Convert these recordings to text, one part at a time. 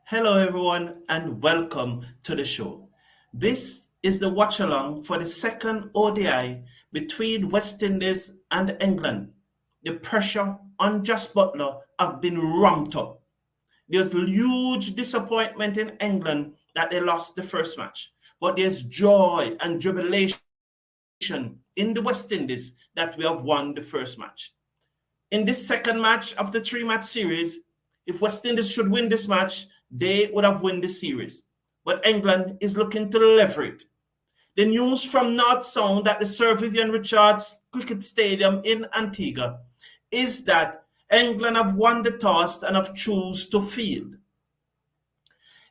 Hello, everyone, and welcome to the show. This is the watch along for the second ODI between West Indies and England. The pressure on Jos Butler have been ramped up. There's huge disappointment in England that they lost the first match, but there's joy and jubilation in the West Indies that we have won the first match. In this second match of the three-match series, if West Indies should win this match, they would have won the series. But England is looking to leverage. The news from North Sound at the Sir Vivian Richards Cricket Stadium in Antigua is that England have won the toss and have chosen to field.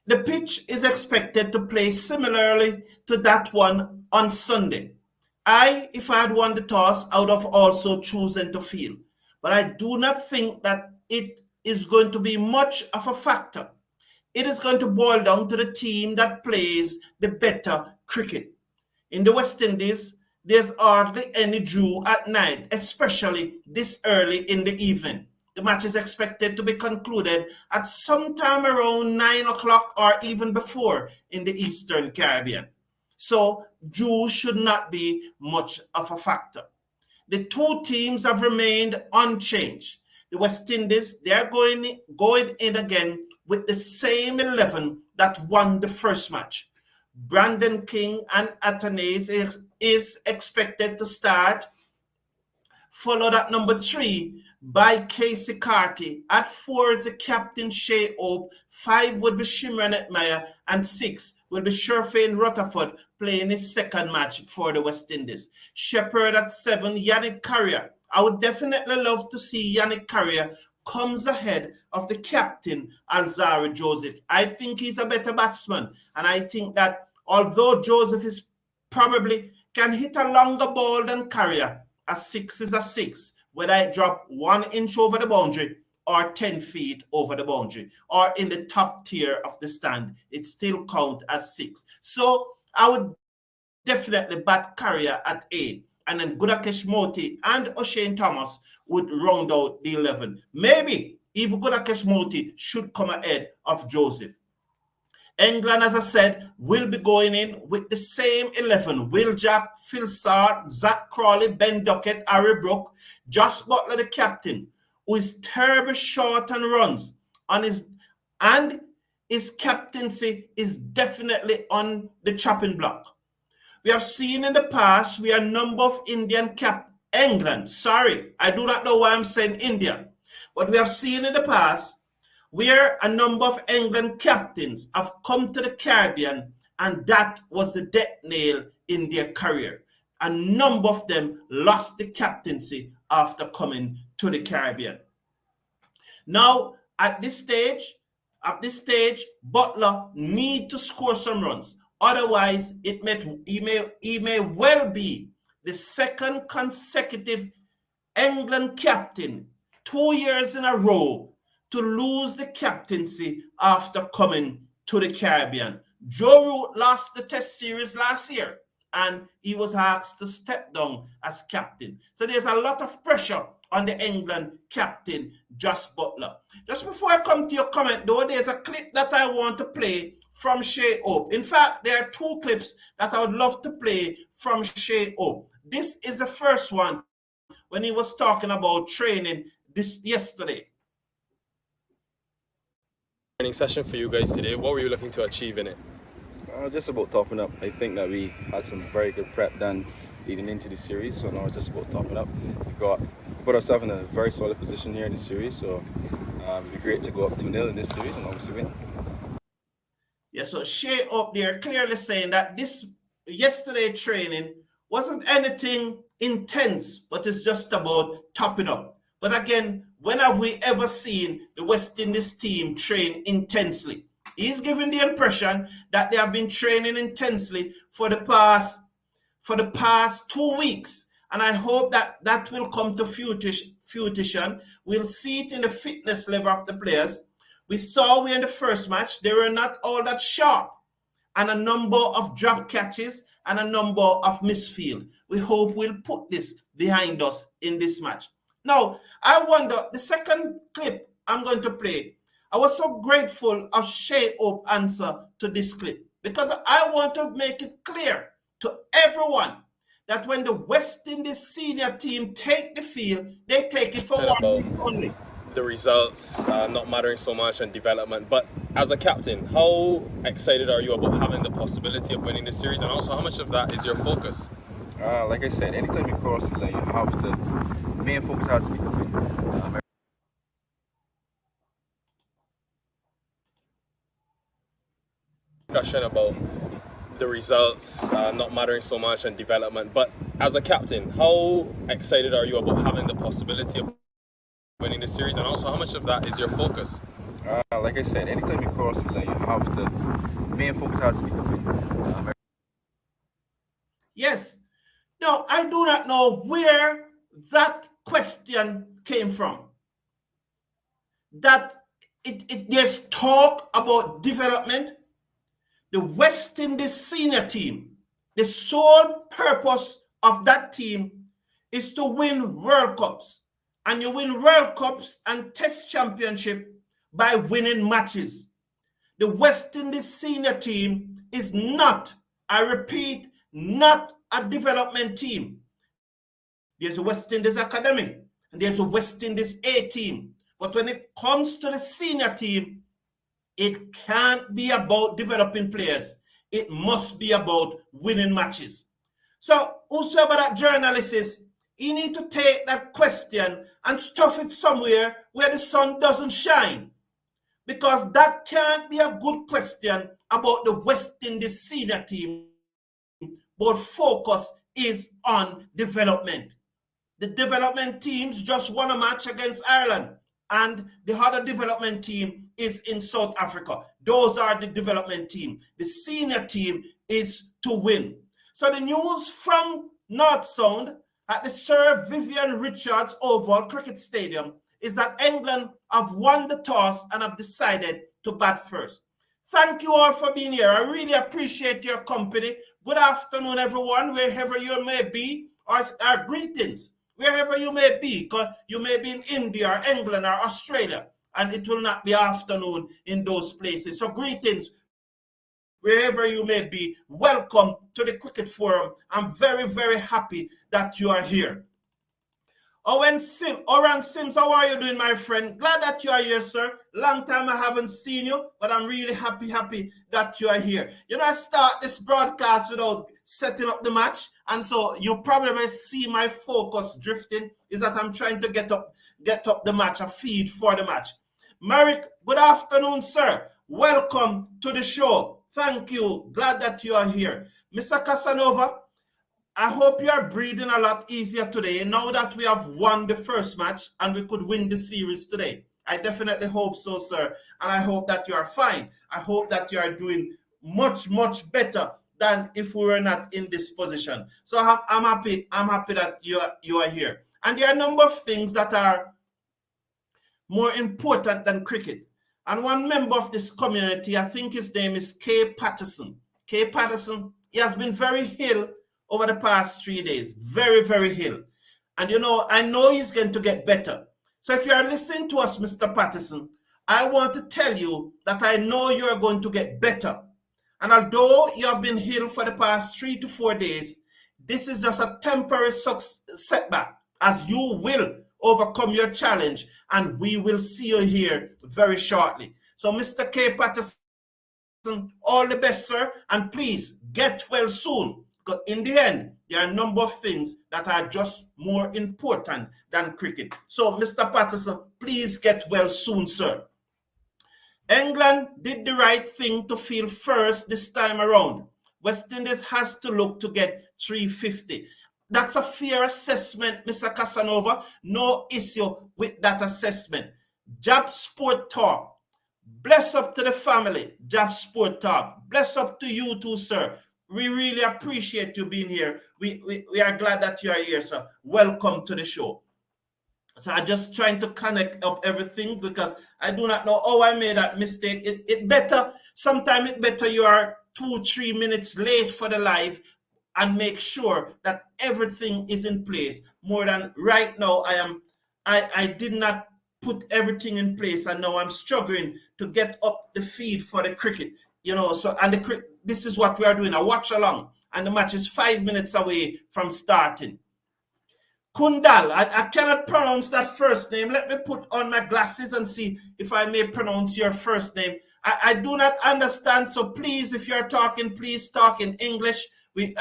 The pitch is expected to play similarly to that one on Sunday. If I had won the toss, I would have also chosen to field. But I do not think that it is going to be much of a factor. It is going to boil down to the team that plays the better cricket. In the West Indies, there's hardly any dew at night, especially this early in the evening. The match is expected to be concluded at sometime around 9 o'clock or even before in the Eastern Caribbean. So dew should not be much of a factor. The two teams have remained unchanged. The West Indies, they're going in again with the same 11 that won the first match. Brandon King and Athanaze is expected to start, followed at number 3 by Casey Carty. At 4 is the captain Shai Hope, 5 would be Shimron Meyer, and 6 will be Sherfane Rutherford playing his second match for the West Indies. Shepherd at 7, Yannick Carrier. I would definitely love to see Yannick Carrier comes ahead of the captain, Alzarri Joseph. I think he's a better batsman, and I think that although Joseph is probably can hit a longer ball than Carrier, a 6 is a 6, whether it drop 1 inch over the boundary or 10 feet over the boundary, or in the top tier of the stand, it still counts as 6. So I would definitely bat Carrier at 8. And then Gudakesh Moti and O'Shane Thomas would round out the 11. Maybe even Gudakesh Moti should come ahead of Joseph. England, as I said, will be going in with the same 11. Will Jack, Phil Sard, Zach Crawley, Ben Duckett, Harry Brook, Jos Butler, the captain, who is terribly short on runs, and his captaincy is definitely on the chopping block. We have seen in the past, we are a number of England. Sorry, I do not know why I'm saying India. But we have seen in the past where a number of England captains have come to the Caribbean, and that was the death nail in their career. A number of them lost the captaincy after coming to the Caribbean. Now, at this stage, Butler need to score some runs. Otherwise, he may well be the second consecutive England captain 2 years in a row to lose the captaincy after coming to the Caribbean. Joe Root lost the Test series last year, and he was asked to step down as captain. So there's a lot of pressure on the England captain, Jos Butler. Just before I come to your comment, though, there's a clip that I want to play from Shai Hope. In fact, there are 2 clips that I would love to play from Shai Hope. This is the first one when he was talking about training yesterday. Training session for you guys today. What were you looking to achieve in it? Just about topping up. I think that we had some very good prep done leading into the series, so now it's just about topping up. We put ourselves in a very solid position here in the series, so it'd be great to go up 2-0 in this series and obviously win. Yeah, so Shai up there clearly saying that this yesterday training wasn't anything intense, but it's just about topping up. But again, when have we ever seen the West Indies team train intensely? He's giving the impression that they have been training intensely for the past 2 weeks. And I hope that that will come to fruition. We'll see it in the fitness level of the players. We saw in the first match, they were not all that sharp, and a number of drop catches and a number of misfield. We hope we'll put this behind us in this match. Now, I wonder, the second clip I'm going to play, I was so grateful of Shai Hope's answer to this clip because I want to make it clear to everyone that when the West Indies senior team take the field, they take it for one reason only. The results not mattering so much and development, but as a captain, how excited are you about having the possibility of winning this series, and also how much of that is your focus? Like I said, anytime you cross the line, you have to. The main focus has to be to win. Discussion about the results not mattering so much and development, but as a captain, how excited are you about having the possibility of winning this series, and also how much of that is your focus? Like I said, anytime you cross the line, you have to. The main focus has to be to win. Yes. Now, I do not know where that question came from. That there's talk about development. The West Indies senior team, the sole purpose of that team is to win World Cups. And you win World Cups and Test Championship by winning matches. The West Indies senior team is not, I repeat, not a development team. There's a West Indies Academy and there's a West Indies A team. But when it comes to the senior team, it can't be about developing players. It must be about winning matches. So whosoever that journalist is, he need to take that question and stuff it somewhere where the sun doesn't shine. Because that can't be a good question about the West Indies senior team, but focus is on development. The development teams just won a match against Ireland, and the other development team is in South Africa. Those are the development team. The senior team is to win. So the news from North Sound at the Sir Vivian Richards Oval Cricket Stadium is that England have won the toss and have decided to bat first. Thank you all for being here. I really appreciate your company. Good afternoon, everyone, wherever you may be, or greetings, wherever you may be, because you may be in India or England or Australia, and it will not be afternoon in those places. So greetings, wherever you may be. Welcome to the Cricket Forum. I'm very, very happy that you are here. Oran Sims, how are you doing, my friend? Glad that you are here, sir. Long time I haven't seen you, but I'm really happy that you are here. You know, I start this broadcast without setting up the match, and so you probably see my focus drifting, is that I'm trying to get up the match, a feed for the match. Merrick, good afternoon, sir. Welcome to the show. Thank you. Glad that you are here. Mr. Casanova, I hope you are breathing a lot easier today now that we have won the first match and we could win the series today. I definitely hope so, sir. And I hope that you are fine. I hope that you are doing much, much better than if we were not in this position. So I'm happy that you are here. And there are a number of things that are more important than cricket. And one member of this community, I think his name is K. Patterson. K. Patterson, he has been very ill over the past 3 days. Very, very ill. And you know, I know he's going to get better. So if you are listening to us, Mr. Patterson, I want to tell you that I know you are going to get better. And although you have been ill for the past 3 to 4 days, this is just a temporary setback, as you will overcome your challenge, and we will see you here very shortly. So Mr. K. Patterson, all the best, sir, and please get well soon. Because in the end, there are a number of things that are just more important than cricket. So, Mr. Patterson, please get well soon, sir. England did the right thing to field first this time around. West Indies has to look to get 350. That's a fair assessment, Mr. Casanova. No issue with that assessment. Jab Sport Talk. Bless up to the family, Jab Sport Talk. Bless up to you too, sir. We really appreciate you being here. We are glad that you are here, sir. Welcome to the show. So I'm just trying to connect up everything because I do not know how I made that mistake. It better, sometimes it better you are 2-3 minutes late for the live and make sure that everything is in place. More than right now, I did not put everything in place, and now I'm struggling to get up the feed for the cricket. So and this is what we are doing, a watch along, and the match is 5 minutes away from starting. Kundal, I cannot pronounce that first name. Let me put on my glasses and see if I may pronounce your first name. I do not understand, so please, if you're talking, please talk in English.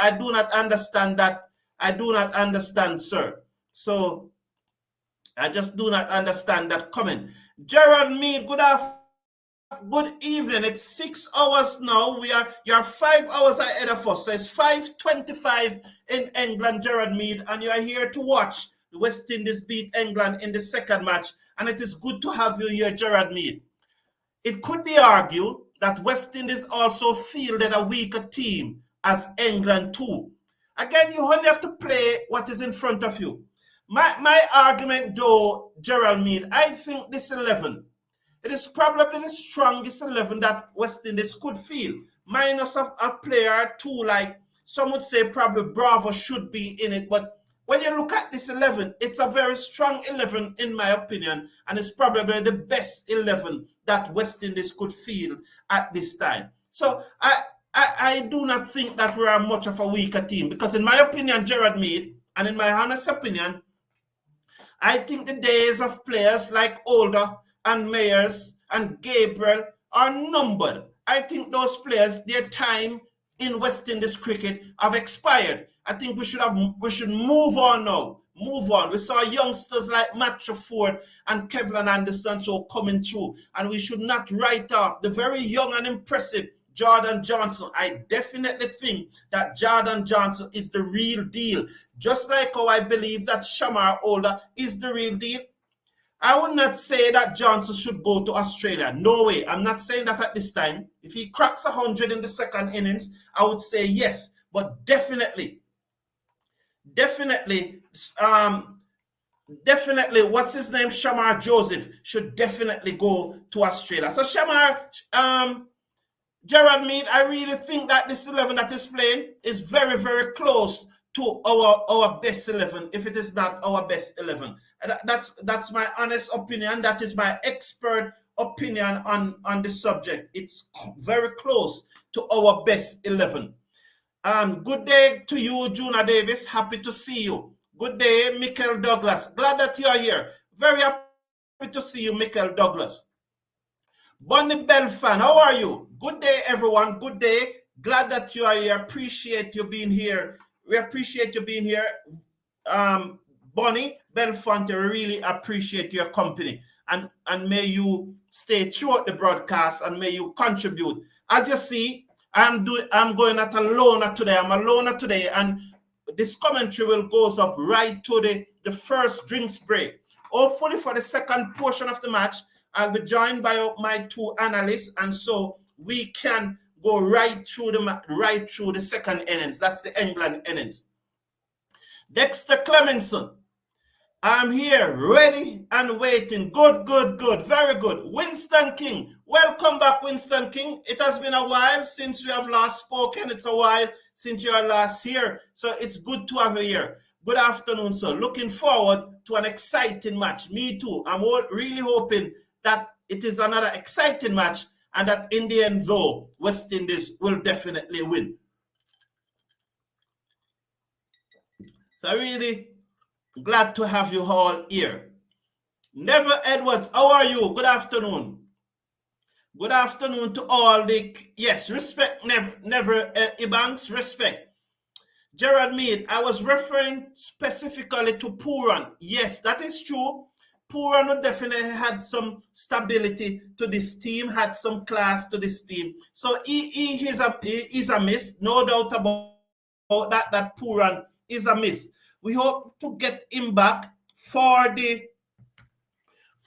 I do not understand that. I do not understand, sir. So I just do not understand that comment. Gerard Mead, good evening. It's 6 hours now. You're 5 hours ahead of us. So it's 5:25 in England, Gerard Mead, and you are here to watch the West Indies beat England in the second match. And it is good to have you here, Gerard Mead. It could be argued that West Indies also fielded a weaker team as England too. Again, you only have to play what is in front of you. My argument, though, Gerald Mead, I think this 11, it is probably the strongest 11 that West Indies could field. Minus a player or two, like some would say probably Bravo should be in it. But when you look at this 11, it's a very strong 11 in my opinion. And it's probably the best 11 that West Indies could field at this time. So I do not think that we are much of a weaker team. Because in my opinion, Gerard Mead, and in my honest opinion, I think the days of players like Older and Mayers and Gabriel are numbered. I think those players, their time in West Indies cricket have expired. I think we should move on now. Move on. We saw youngsters like Matthew Ford and Kevin Anderson so coming through, and we should not write off the very young and impressive Jordan Johnson. I definitely think that Jordan Johnson is the real deal. Just like how I believe that Shamar Older is the real deal. I would not say that Johnson should go to Australia. No way. I'm not saying that at this time. If he cracks 100 in the second innings, I would say yes. But definitely, what's his name? Shamar Joseph should definitely go to Australia. So Shamar, Gerard Mead, I really think that this 11 that is playing is very, very close to our best 11, if it is not our best 11. That's my honest opinion. That is my expert opinion on the subject. It's very close to our best 11. Good day to you, Juna Davis. Happy to see you. Good day, Michael Douglas. Glad that you are here. Very happy to see you, Michael Douglas. Bonnie Bell fan, how are you? Good day, everyone. Good day. Glad that you are here. Appreciate you being here. We appreciate you being here. Bonnie Belfont, we really appreciate your company. And may you stay throughout the broadcast and may you contribute. As you see, I'm going at a loner today. I'm a loner today, and this commentary will go up right to the first drinks break. Hopefully for the second portion of the match, I'll be joined by my two analysts, and so we can go right through the second innings. That's the England innings. Dexter Clemenson, I'm here, ready and waiting. Good. Very good. Winston King, welcome back, Winston King. It has been a while since we have last spoken. It's a while since you are last here. So it's good to have you here. Good afternoon, sir. Looking forward to an exciting match. Me too. I'm really hoping that it is another exciting match and that in the end, though, West Indies will definitely win. So really glad to have you all here. Neville Edwards, how are you? Good afternoon. Good afternoon to all respect, Neville Ibanks, respect. Gerard Mead, I was referring specifically to Puran. Yes, that is true. Puran definitely had some stability to this team, had some class to this team. So he is a miss, no doubt about that Puran is a miss. We hope to get him back for the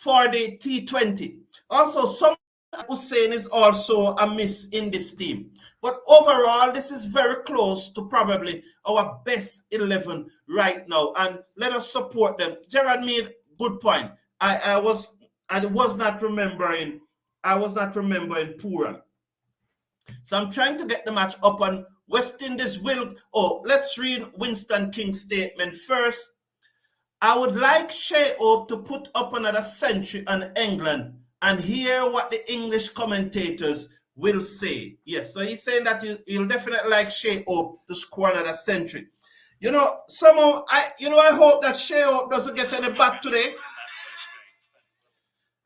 T20. Also, some Hussein is also a miss in this team. But overall, this is very close to probably our best 11 right now. And let us support them. Gerard made good point. I was not remembering Puran. So I'm trying to get the match up on West Indies will. Oh, let's read Winston King's statement first. I would like Shai Hope to put up another century on England and hear what the English commentators will say. Yes, so he's saying that he'll definitely like Shai Hope to score another century. You know, somehow I hope that Shai Hope doesn't get any bat today.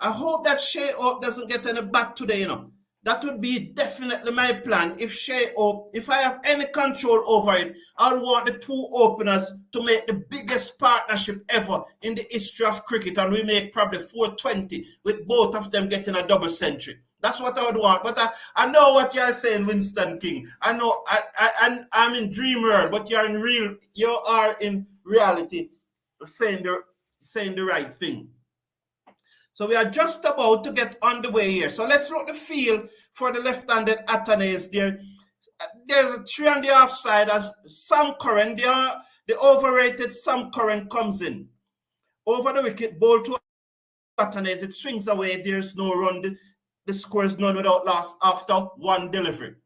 I hope that Shai Hope doesn't get any bat today, you know. That would be definitely my plan. If Shai Hope, if I have any control over it, I would want the two openers to make the biggest partnership ever in the history of cricket, and we make probably 420 with both of them getting a double century. That's what I would want. But I know what you're saying, Winston King. I know I'm in dream world, but you are in reality saying the right thing. So we are just about to get on the way here. So let's look the field for the left-handed Athanaze there. There's a 3.5 side as Sam Curran. The overrated Sam Curran comes in. Over the wicket, ball to Athanaze. It swings away. There's no run. The score is none without loss after one delivery.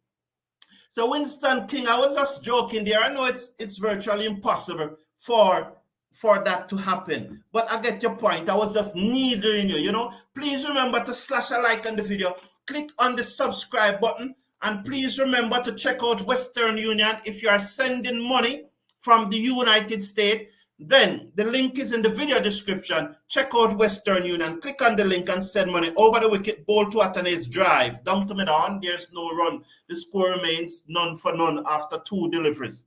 So Winston King, I was just joking there. I know it's virtually impossible for that to happen. But I get your point. I was just needling you, you know. Please remember to slash a like on the video. Click on the subscribe button. And please remember to check out Western Union. If you are sending money from the United States, then the link is in the video description. Check out Western Union. Click on the link and send money. Over the wicket, ball to Athanaze drive. Down to mid-on, there's no run. The score remains none for none after 2 deliveries.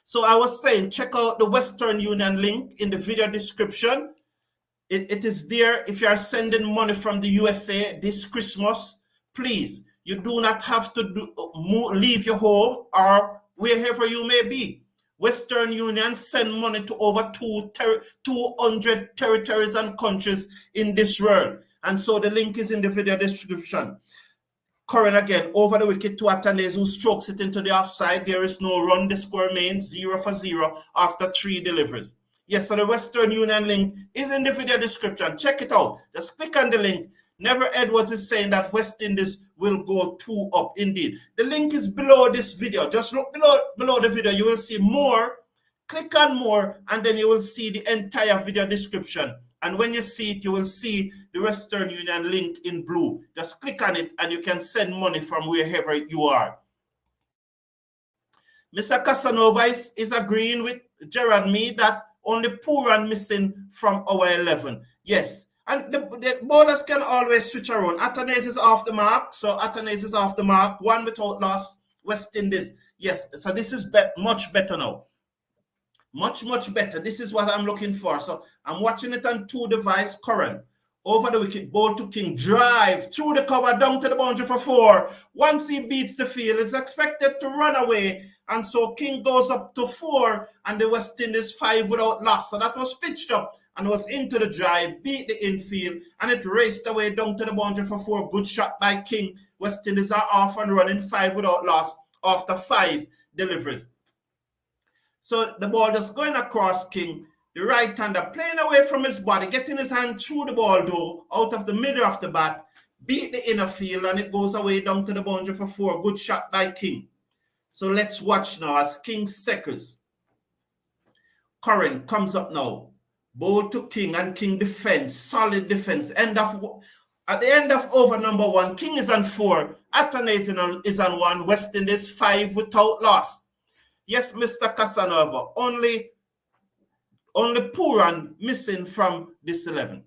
So I was saying, check out the Western Union link in the video description. It is there. If you are sending money from the USA this Christmas, please, you do not have to leave your home or wherever you may be. Western Union send money to over 200 territories and countries in this world. And so the link is in the video description. Curran again, over the wicket to Athanaze, who strokes it into the offside. There is no run. The score remains 0 for 0 after 3 deliveries. Yes, so the Western Union link is in the video description. Check it out. Just click on the link. Never Edwards is saying that West Indies will go 2 up. Indeed. The link is below this video. Just look below the video. You will see more. Click on more, and then you will see the entire video description. And when you see it, you will see the Western Union link in blue. Just click on it, and you can send money from wherever you are. Mr. Casanova is agreeing with Gerard Mead that only poor and missing from our 11. Yes. And the bowlers can always switch around. Athanaze is off the mark. So Athanaze is off the mark. 1 without loss. West Indies. Yes. So this is much better now. Much, much better. This is what I'm looking for. So I'm watching it on 2 device. Curran. Over the wicket. Ball to King. Drive. Through the cover. Down to the boundary for 4. Once he beats the field, it's expected to run away. And so King goes up to 4. And the West Indies 5 without loss. So that was pitched up and was into the drive, beat the infield, and it raced away down to the boundary for 4. Good shot by King. West Indies are off and running 5 without loss after 5 deliveries. So the ball just going across King, the right-hander playing away from his body, getting his hand through the ball though, out of the middle of the bat, beat the inner field, and it goes away down to the boundary for 4. Good shot by King. So let's watch now as King seconds. Curran comes up now. Ball to King, and King defense, solid defense. At the end of over number 1, King is on 4. Athanaze is on 1. West Indies 5 without loss. Yes, Mr. Casanova, only poor and missing from this 11.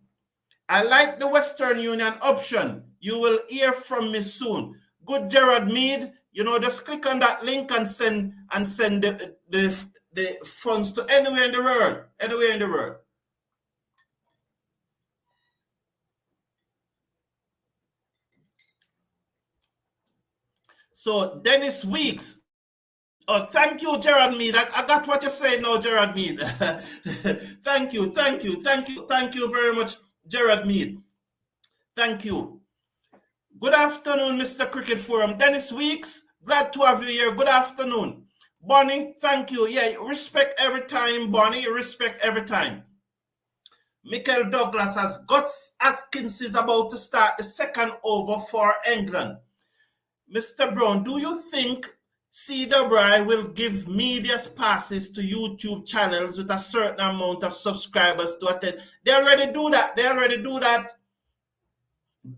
I like the Western Union option. You will hear from me soon. Good Gerard Mead, you know, just click on that link and send the funds to anywhere in the world. Anywhere in the world. So Dennis Weeks. Oh, thank you, Gerard Mead. I got what you're saying now, Gerard Mead. Thank you very much, Gerard Mead. Thank you. Good afternoon, Mr. Cricket Forum. Dennis Weeks, glad to have you here. Good afternoon. Bonnie, thank you. Yeah, respect every time, Bonnie. Respect every time. Michael Douglas has Guts Atkins is about to start the second over for England. Mr. Brown, do you think CWI will give media passes to YouTube channels with a certain amount of subscribers to attend. They already do that. They already do that.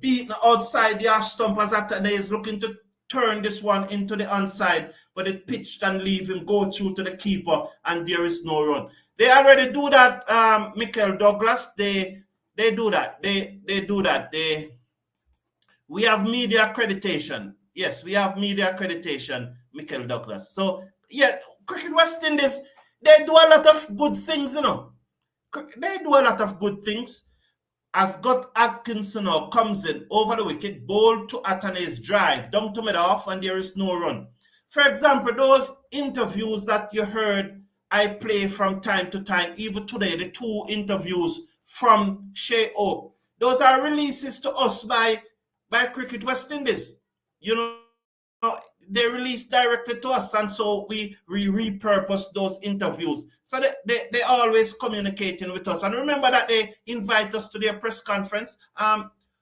Beating outside the off stump as Atane is looking to turn this one into the onside, but it pitched and leave him go through to the keeper, and there is no run. They already do that, Michael Douglas. They do that. They do that. We have media accreditation. Yes, we have media accreditation, Michael Douglas. So, yeah, Cricket West Indies, they do a lot of good things, you know. They do a lot of good things. As Scott Atkinson now comes in over the wicket, ball to Atane's drive, down to mid-off, and there is no run. For example, those interviews that you heard I play from time to time, even today, the 2 interviews from Shai Hope, those are releases to us by Cricket West Indies. You know, they release directly to us, and so we repurpose those interviews. So they always communicating with us. And remember that they invite us to their press conference.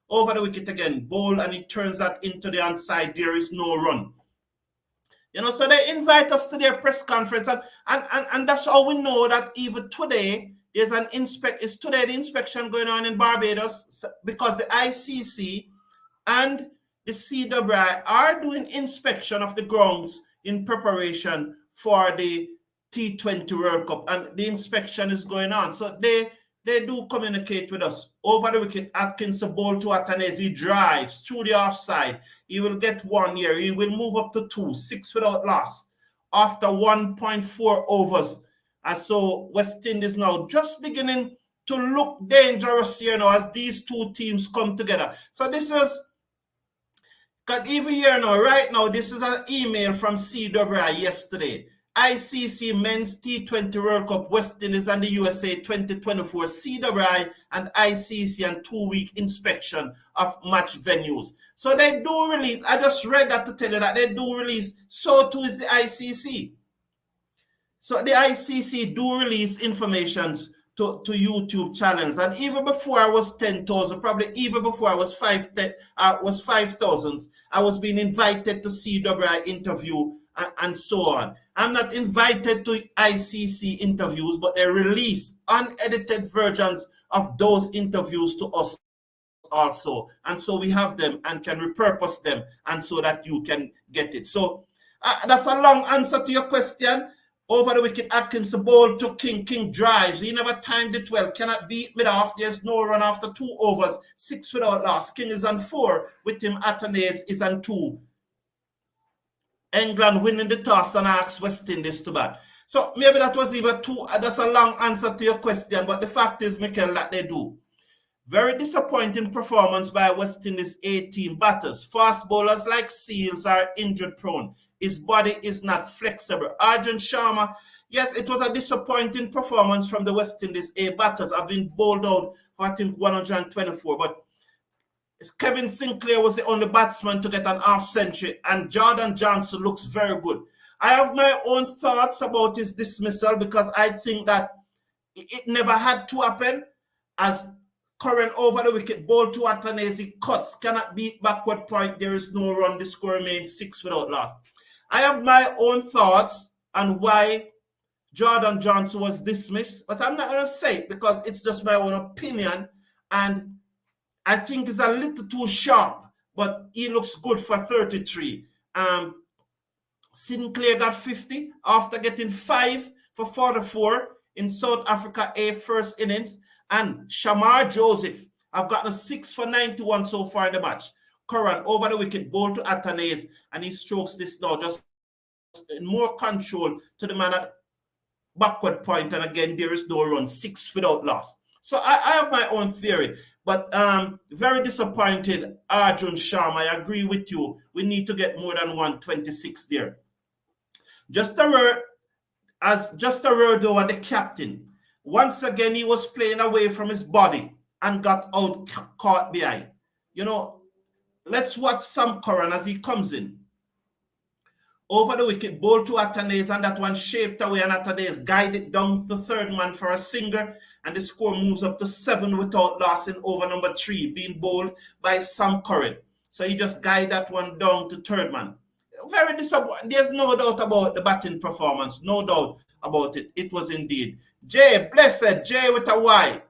Over the wicket again, ball, and he turns that into the onside. There is no run. You know, so they invite us to their press conference, and that's how we know that even today there's an is today the inspection going on in Barbados, because the ICC and the CWI are doing inspection of the grounds in preparation for the T20 World Cup, and the inspection is going on. So they do communicate with us. Over the wicket, Atkins, the ball to Atanese, he drives through the offside. He will get 1 here. He will move up to 2, 6 without loss after 1.4 overs. And so West Indies now just beginning to look dangerous here now as these 2 teams come together. So this is, because even here now, right now, this is an email from CWI yesterday. ICC Men's T20 World Cup, West Indies and the USA 2024, CWI and ICC, and 2-week inspection of match venues. So they do release, I just read that to tell you that they do release, so too is the ICC. So the ICC do release informations to YouTube channels, and even before I was 10,000, probably even before I was 5,000, I was being invited to CWI interview and so on. I'm not invited to ICC interviews, but they release unedited versions of those interviews to us also, and so we have them and can repurpose them, and so that you can get it. So that's a long answer to your question. Over the wicket, Atkins, the ball to King. King drives. He never timed it well. Cannot beat mid-off. There's no run after 2 overs. 6 without loss. King is on 4. With him, Atanese is on 2. England winning the toss and asks West Indies to bat. So maybe that was even too, that's a long answer to your question, but the fact is, Michael, that they do. Very disappointing performance by West Indies 18 batters. Fast bowlers like Seals are injured prone. His body is not flexible. Arjun Sharma, yes, it was a disappointing performance from the West Indies A batters. Have been bowled out for, I think, 124, but Kevin Sinclair was the only batsman to get an half century, and Jordan Johnson looks very good. I have my own thoughts about his dismissal, because I think that it never had to happen, as current over the wicket ball to Atanese cuts, cannot beat backward point, there is no run, the score remains 6 without loss. I have my own thoughts on why Jordan Johnson was dismissed, but I'm not going to say it because it's just my own opinion, and I think it's a little too sharp, but he looks good for 33. Sinclair got 50 after getting 5 for 44 in South Africa A first innings, and Shamar Joseph have gotten a 6 for 91 so far in the match. Curran over the wicket, ball to Atanese, and he strokes this now just in more control to the man at backward point, and again there is no run, 6 without loss. So I have my own theory, but very disappointed. Arjun Sharma, I agree with you. We need to get more than 126 there. Just a word though on the captain. Once again, he was playing away from his body and got out caught behind. You know, let's watch Sam Curran as he comes in. Over the wicket, ball to Atanese, and that one shaped away, and Atanese guided down to the third man for a single, and the score moves up to 7 without loss in over number 3, being bowled by Sam Curran. So he just guided that one down to third man. Very disappointing. There's no doubt about the batting performance. No doubt about it. It was indeed. Jay, blessed. Jay with a Y.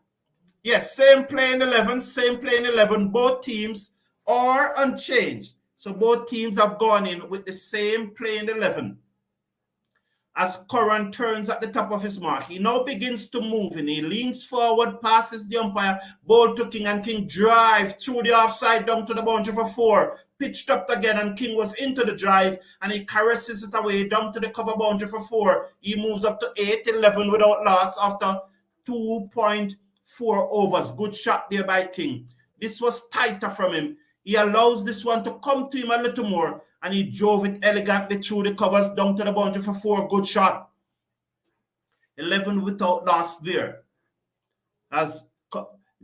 Yes, same playing 11, same playing 11. Both teams are unchanged. So both teams have gone in with the same playing 11. As Curran turns at the top of his mark, he now begins to move and he leans forward, passes the umpire, ball to King, and King drive through the offside down to the boundary for 4. Pitched up again, and King was into the drive, and he caresses it away down to the cover boundary for 4. He moves up to 8-11 without loss after 2.4 overs. Good shot there by King. This was tighter from him. He allows this one to come to him a little more, and he drove it elegantly through the covers down to the boundary for 4. Good shot. 11 without loss there. As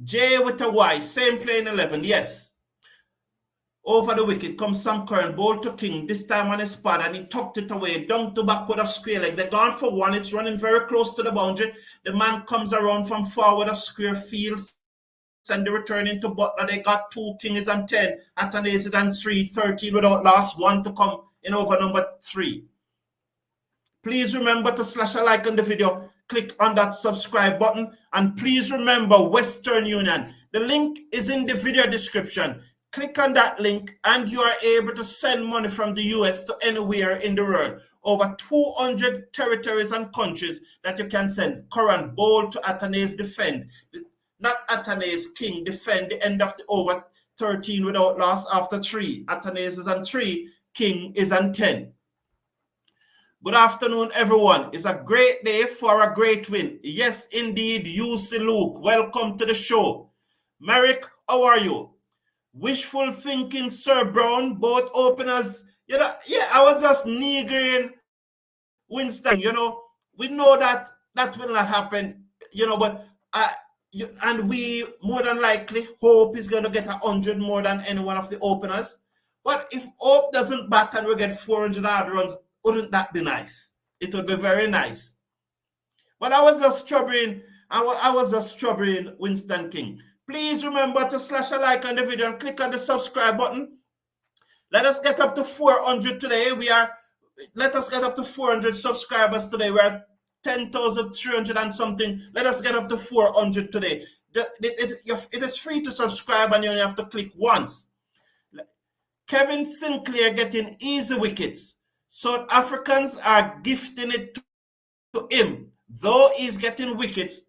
J with a Y, same playing 11, yes. Over the wicket comes Sam Curran, ball to King, this time on his pad, and he tucked it away, down to backward of square leg. They're gone for 1, it's running very close to the boundary. The man comes around from forward of square field, and they return into Butler. They got 2, King is on 10, Atane is on 3, 13 without loss, 1 to come in over number 3. Please remember to slash a like on the video, click on that subscribe button, and please remember Western Union. The link is in the video description. Click on that link and you are able to send money from the US to anywhere in the world. Over 200 territories and countries that you can send. Curran ball to Atane's defend. Not Atane's King defend the end of the over 13 without loss after 3. Atane's is on 3. King is on 10. Good afternoon, everyone. It's a great day for a great win. Yes, indeed, UC Luke. Welcome to the show. Merrick, how are you? Wishful thinking, Sir Brown, both openers. I was just niggering Winston. We know that that will not happen, but and we more than likely Hope is going to get 100 more than any one of the openers. But if Hope doesn't bat and we get 400 odd runs, wouldn't that be nice? It would be very nice. But I was just troubling Winston King. Please remember to slash a like on the video and click on the subscribe button. Let us get up to 400 today. Let us get up to 400 subscribers today. We are 10,300 and something. Let us get up to 400 today. It is free to subscribe and you only have to click once. Kevin Sinclair getting easy wickets. South Africans are gifting it to him. Though he's getting wickets,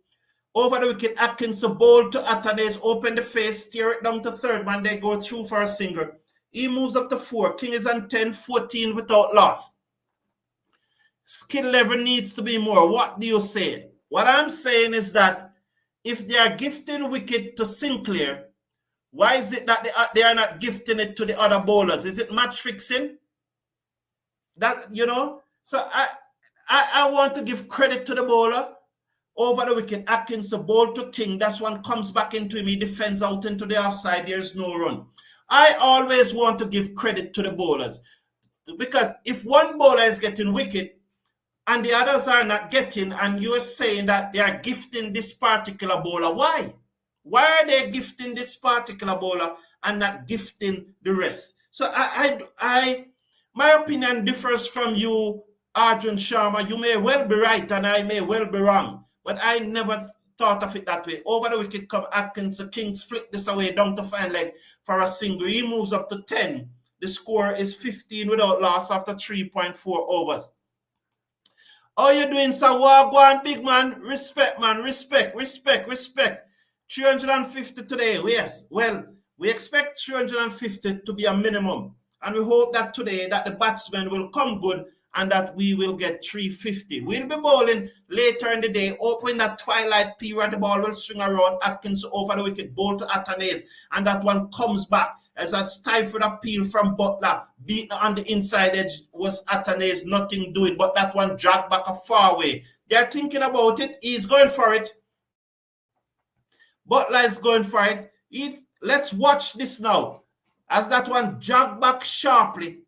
over the wicket, Atkins to bowl to Atanes, open the face, steer it down to third man. They go through for a single. He moves up to 4. King is on 10, 14 without loss. Skill level needs to be more. What do you say? What I'm saying is that if they are gifting wicket to Sinclair, why is it that they are not gifting it to the other bowlers? Is it match fixing? So I want to give credit to the bowler. Over the wicket, Atkins to bowl to King. That's one comes back into him. He defends out into the offside. There's no run. I always want to give credit to the bowlers. Because if one bowler is getting wicket and the others are not getting, and you're saying that they are gifting this particular bowler, why? Why are they gifting this particular bowler and not gifting the rest? So my opinion differs from you, Arjun Sharma. You may well be right and I may well be wrong. But I never thought of it that way. Over the wicket come Atkins. The Kings flick this away down to fine leg for a single. He moves up to 10. The score is 15 without loss after 3.4 overs. How you doing, sir? Wagwan, big man. Respect, man. Respect. 350 today. Yes. Well, we expect 350 to be a minimum. And we hope that today that the batsmen will come good and that we will get 350. We'll be bowling later in the day, open that twilight period, the ball will swing around, Atkins over the wicket, bowl to Atanes, and that one comes back as a stifled appeal from Butler, beaten on the inside edge was Atanes, nothing doing, but that one dragged back a far way. They're thinking about it, he's going for it. Butler is going for it. Let's watch this now, as that one jogged back sharply.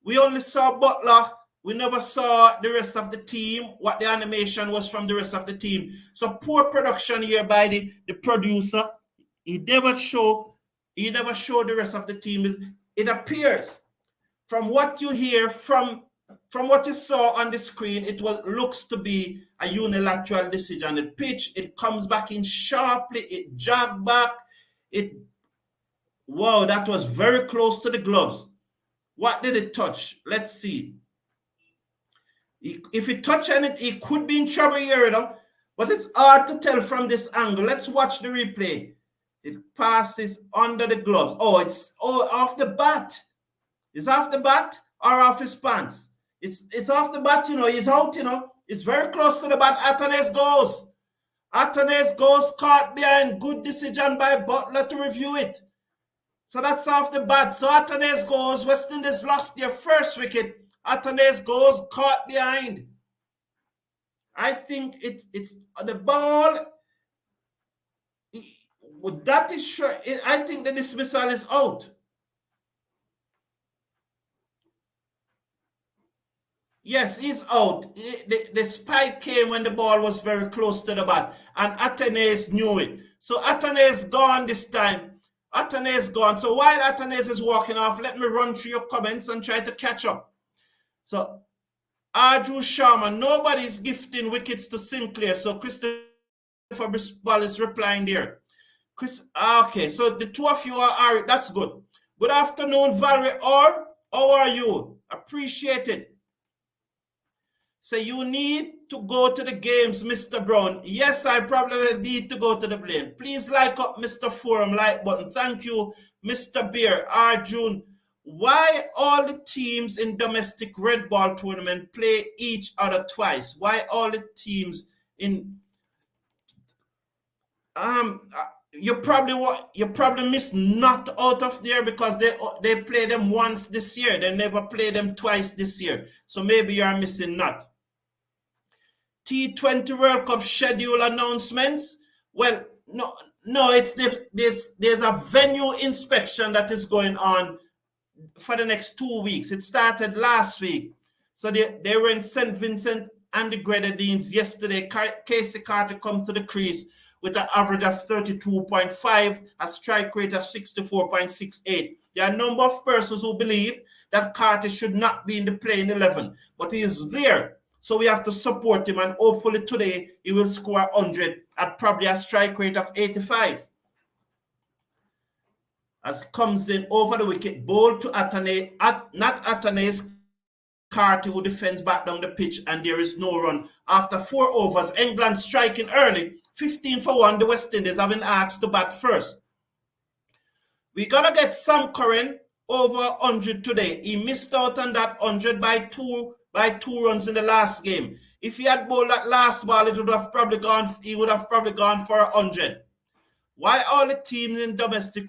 We only saw Butler. We never saw the rest of the team, what the animation was from the rest of the team. So poor production here by the producer. He never showed the rest of the team. It appears from what you hear, from what you saw on the screen, it looks to be a unilateral decision. The pitch, it comes back in sharply, it jogged back, wow, that was very close to the gloves. What did it touch? Let's see. If it touched anything, it could be in trouble here, you know, but it's hard to tell from this angle. Let's watch the replay. It passes under the gloves. It's off the bat. It's off the bat or off his pants. It's off the bat, you know. He's out, you know. It's very close to the bat. Atanes goes. Atanes goes, caught behind. Good decision by Butler to review it. So that's off the bat. So Atanes goes. West Indies lost their first wicket. Atanes goes, caught behind. I think it's the ball. That is sure. I think the dismissal is out. Yes, he's out. The spike came when the ball was very close to the bat, and Atanes knew it. So Atanes gone this time. Atanes gone. So while Atanes is walking off, let me run through your comments and try to catch up. So Arju Sharma, nobody's gifting wickets to Sinclair. So Christopher Brisbane is replying there. Okay, so the two of you are that's good. Good afternoon, Valerie. Or how are you? Appreciate it. So you need to go to the games, Mr. Brown. Yes, I probably need to go to the plane. Please like up Mr. Forum, like button. Thank you, Mr. Beer, Arjun. Why all the teams in domestic red ball tournament play each other twice? Why all the teams in you probably missed not out of there because they play them once this year. They never play them twice this year. So maybe you are missing not. T20 World Cup schedule announcements. Well, no, it's there's a venue inspection that is going on for the next 2 weeks. It started last week. So they were in St. Vincent and the Grenadines yesterday. Casey Carter comes to the crease with an average of 32.5, a strike rate of 64.68. There are a number of persons who believe that Carter should not be in the playing 11, but he is there. So we have to support him, and hopefully today he will score 100 at probably a strike rate of 85. As comes in over the wicket, ball to Atane, not Atanes, Carter, who defends back down the pitch, and there is no run. After 4 overs, England striking early, 15 for 1, the West Indies having asked to bat first. We're going to get Sam Curran over 100 today. He missed out on that 100 by two runs in the last game. If he had bowled that last ball, he would have probably gone for 100. Why all the teams in domestic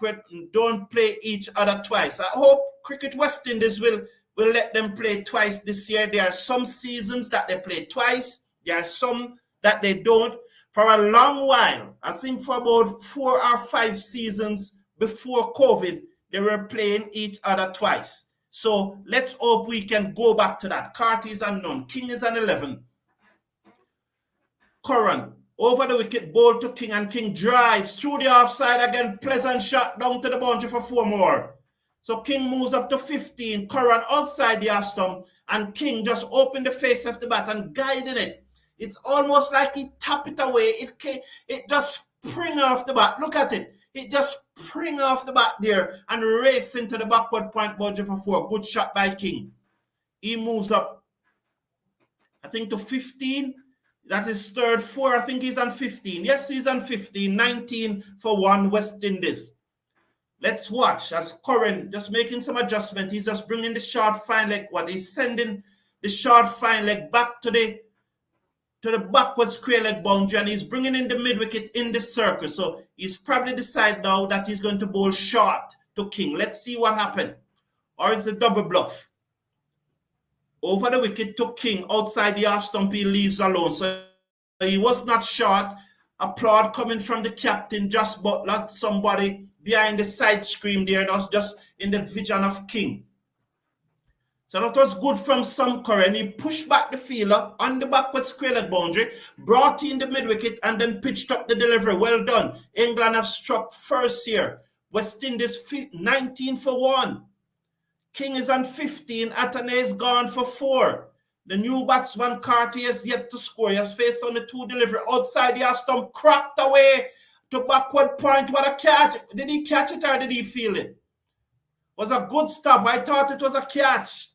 don't play each other twice? I hope Cricket West Indies will let them play twice this year. There are some seasons that they play twice. There are some that they don't. For a long while, I think for about 4 or 5 seasons before COVID, they were playing each other twice. So let's hope we can go back to that. Carter is unknown. King is an 11. Curran over the wicket, ball to King, and King drives through the offside again. Pleasant shot down to the boundary for 4 more. So King moves up to 15. Curran outside the stump, and King just opened the face of the bat and guided it. It's almost like he tapped it away. It just spring off the bat. Look at it. It just spring off the bat there and raced into the backward point boundary for 4. Good shot by King. He moves up, I think, to 15. That is third 4. I think he's on 15. Yes, he's on 15. 19 for 1 West Indies. Let's watch as Curran just making some adjustment. He's just bringing the short fine leg. He's sending the short fine leg back to the backward square leg boundary, and he's bringing in the mid wicket in the circle. So he's probably decided now that he's going to bowl short to King. Let's see what happened. Or it's a double bluff. Over the wicket to King, outside the half stump, he leaves alone. So he was not short. Applaud coming from the captain, Jos Butler, somebody behind the side screen there. That was just in the vision of King. So that was good from Sam Curran. He pushed back the fielder on the backward square leg boundary, brought in the mid wicket, and then pitched up the delivery. Well done. England have struck first here. West Indies 19 for 1. King is on 15. Atane is gone for 4. The new batsman Carty has yet to score. He has faced on the 2 delivery. Outside the stump, cracked away to backward point. What a catch. Did he catch it or did he feel it? Was a good stop. I thought it was a catch.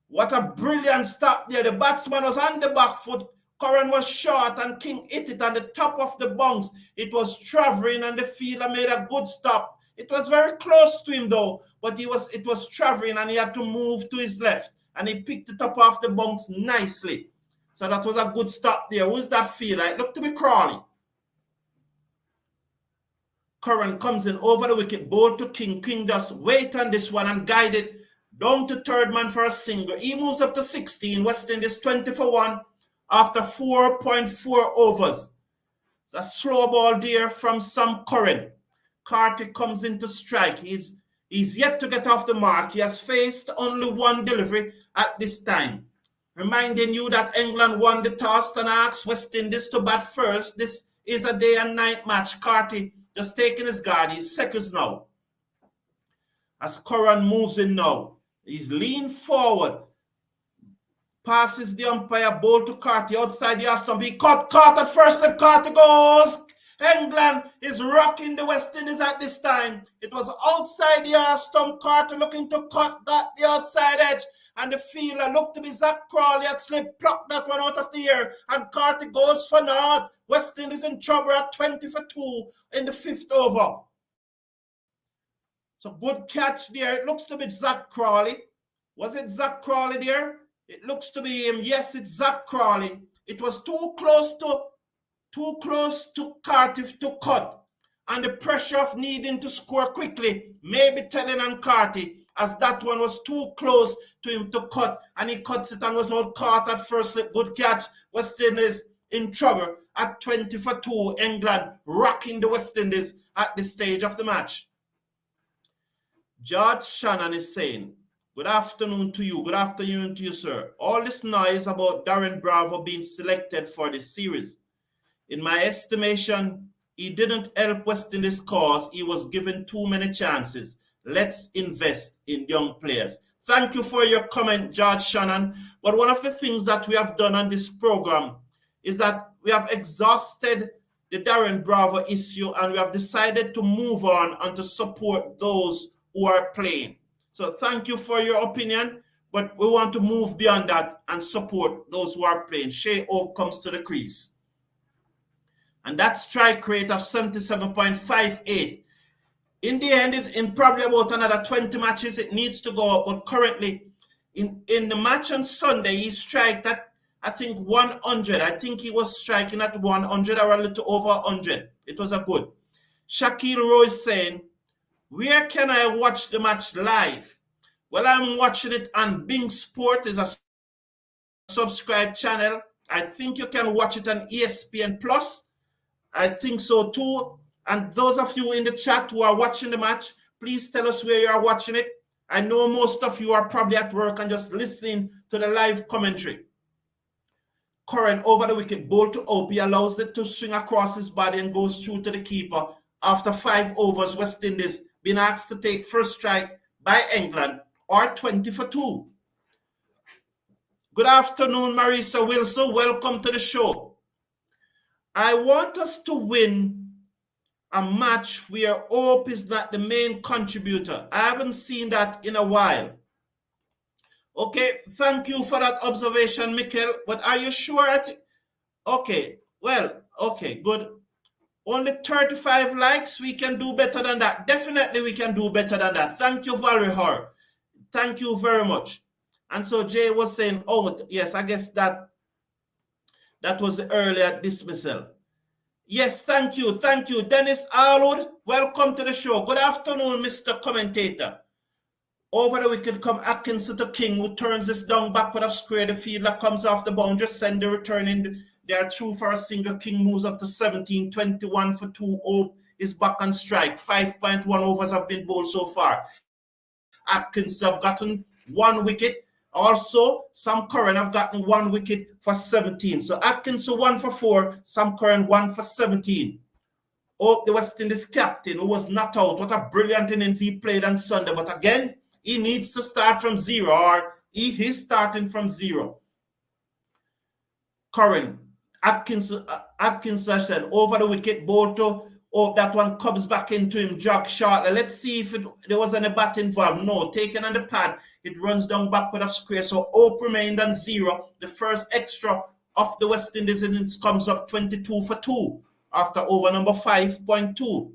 What a brilliant stop there. The batsman was on the back foot. Curran was short and King hit it on the top of the bounce. It was traveling and the fielder made a good stop. It was very close to him though, but it was traveling and he had to move to his left and he picked it up off the bounce nicely. So that was a good stop there. Who's that fielder? It looked to be Crawley. Curran comes in over the wicket, ball to King. King just wait on this one and guide it down to third man for a single. He moves up to 16. West Indies 20 for 1 after 4.4 overs. It's a slow ball there from Sam Curran. Carty comes in to strike. He's yet to get off the mark. He has faced only 1 delivery at this time. Reminding you that England won the toss and asked West Indies to bat first. This is a day and night match. Carty just taking his guard. He's seconds now. As Curran moves in now, he's leaned forward. Passes the umpire, ball to Carty outside the stump. He caught at first slip. Carty goes. England is rocking the West Indies at this time. It was outside the stump. Carty looking to cut, got the outside edge. And the fielder looked to be Zach Crawley had slipped, plucked that one out of the air. And Carty goes for naught. West Indies in trouble at 20 for 2 in the 5th over. So good catch there. It looks to be Zach Crawley. Was it Zach Crawley there? It looks to be him. Yes, it's Zach Crawley. It was too close to Carty to cut. And the pressure of needing to score quickly may be telling on Carty, as that one was too close to him to cut. And he cuts it and was out caught at first slip. Good catch. West Indies in trouble at 20 for 2. England rocking the West Indies at this stage of the match. George Shannon is saying, good afternoon to you. Good afternoon to you, sir. All this noise about Darren Bravo being selected for this series. In my estimation, he didn't help West Indies cause. He was given too many chances. Let's invest in young players. Thank you for your comment, George Shannon. But one of the things that we have done on this program is that we have exhausted the Darren Bravo issue and we have decided to move on and to support those who are playing. So thank you for your opinion, but we want to move beyond that and support those who are playing. Shai Hope comes to the crease. And that strike rate of 77.58. In the end, in probably about another 20 matches, it needs to go up. But currently, in the match on Sunday, he striked at, I think, 100. I think he was striking at 100 or a little over 100. It was a good. Shaquille Rowe is saying, where can I watch the match live? Well, I'm watching it on Bing Sport. Is a subscribe channel. I think you can watch it on ESPN Plus. I think so too. And those of you in the chat who are watching the match, please tell us where you are watching it. I know most of you are probably at work and just listening to the live commentary. Curran over the wicket, ball to Hope. He allows it to swing across his body and goes through to the keeper. After 5 overs, West Indies been asked to take first strike by England or 20 for 2. Good afternoon, Marisa Wilson. Welcome to the show. I want us to win a match where Hope is not the main contributor. I haven't seen that in a while. Okay, thank you for that observation, Mikkel. But are you sure? Okay, well, okay, good. Only 35 likes. We can do better than that. Definitely we can do better than that. Thank you, Valerie Hart. Thank you very much. And so Jay was saying, oh, yes, I guess that was the earlier dismissal. Yes, thank you. Thank you. Dennis Arwood, welcome to the show. Good afternoon, Mr. Commentator. Over the wicket come Atkinson to King, who turns this down backward of square. The fielder comes off the boundary, send the return in. They are through for a single. King moves up to 17, 21 for 2. Hope is back on strike. 5.1 overs have been bowled so far. Atkins have gotten 1 wicket. Also, Sam Curran have gotten 1 wicket for 17. So Atkins 1 for 4, Sam Curran 1 for 17. Hope the West Indies captain who was not out. What a brilliant innings he played on Sunday. But again, he needs to start from 0, or he is starting from 0. Curran, Atkinson said, over the wicket, ball to Hope. That one comes back into him, jog shortly. Let's see if there was any bat involved. No, taken on the pad, it runs down backward of square. So Hope remained on 0. The first extra of the West Indies innings comes up 22 for 2 after over number 5.2.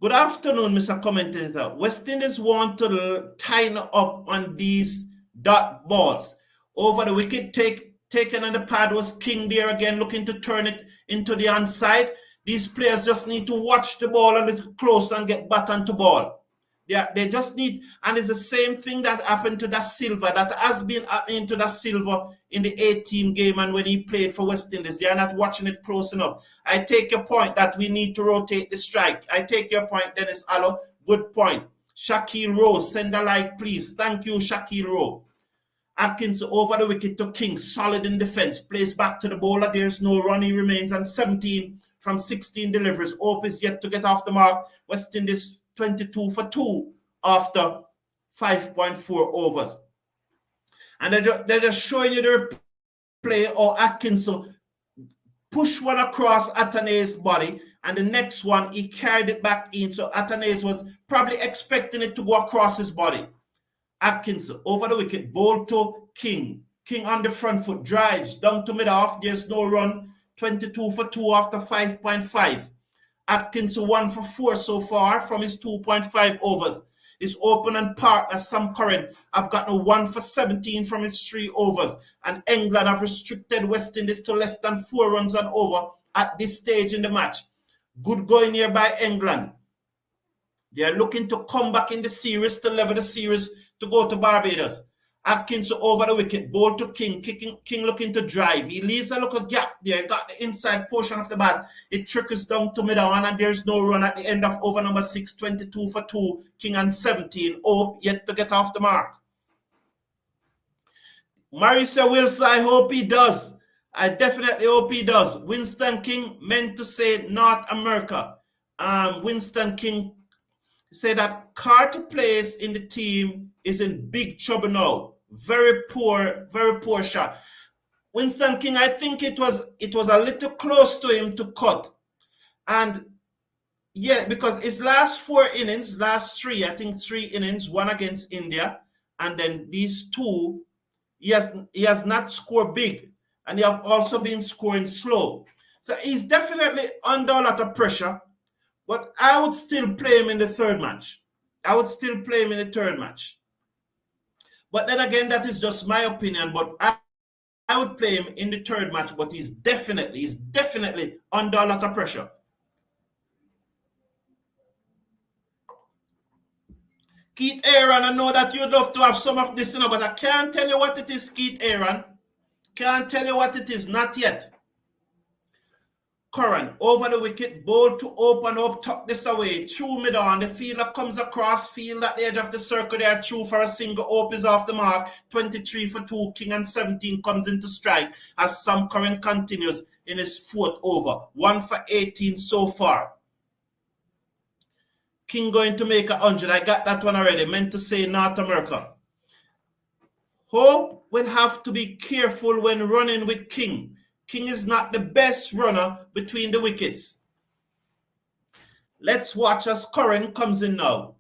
Good afternoon, Mr. Commentator. West Indies want to tighten up on these dot balls. Over the wicket, taken on the pad was King there again, looking to turn it into the onside. These players just need to watch the ball a little closer and get back onto ball. They just need, and it's the same thing that happened to Da Silva, that has been happening to Da Silva in the 18 game and when he played for West Indies. They are not watching it close enough. I take your point that we need to rotate the strike. I take your point, Dennis Allo. Good point. Shaquille Rowe, send a like, please. Thank you, Shaquille Rowe. Atkins over the wicket to King, solid in defense, plays back to the bowler. There's no run. He remains on 17 from 16 deliveries. Hope is yet to get off the mark. West Indies 22 for 2 after 5.4 overs. And they're just showing you the replay or Atkinson push one across Atanay's body, and the next one, he carried it back in. So Atanay was probably expecting it to go across his body. Atkinson over the wicket, ball to King. King on the front foot, drives down to mid-off. There's no run. 22 for 2 after 5.5. Atkinson 1 for 4 so far from his 2.5 overs. His opening partner, Sam Curran, have gotten 1 for 17 from his 3 overs. And England have restricted West Indies to less than 4 runs and over at this stage in the match. Good going here by England. They are looking to come back in the series, to level the series, to go to Barbados. Atkinson over the wicket, ball to King. King looking to drive. He leaves a little gap there. Got the inside portion of the bat. It trickles down to mid-on, and there's no run at the end of over number 6, 22 for 2. King on 17. Hope yet to get off the mark. Marisa Wilson, I hope he does. I definitely hope he does. Winston King meant to say North America. Winston King said that Carter Place in the team is in big trouble now. Very poor shot. Winston King, I think it was a little close to him to cut. And yeah, because his last 4 innings, last 3, I think 3 innings, 1 against India, and then these 2, he has not scored big. And he have also been scoring slow. So he's definitely under a lot of pressure. But I would still play him in the 3rd match. But then again, that is just my opinion. But I would play him in the 3rd match. But he's definitely under a lot of pressure. Keith Aaron, I know that you'd love to have some of this, but I can't tell you what it is, Keith Aaron. Can't tell you what it is, not yet. Curran over the wicket, ball to open up, tuck this away, through mid-on. The fielder comes across, field at the edge of the circle there, through for a single. Hope is off the mark. 23 for 2. King on 17 comes into strike as Sam Curran continues in his 4th over. 1 for 18 so far. King going to make 100. I got that one already. Meant to say North America. Hope will have to be careful when running with King. King is not the best runner between the wickets. Let's watch as Curran comes in now.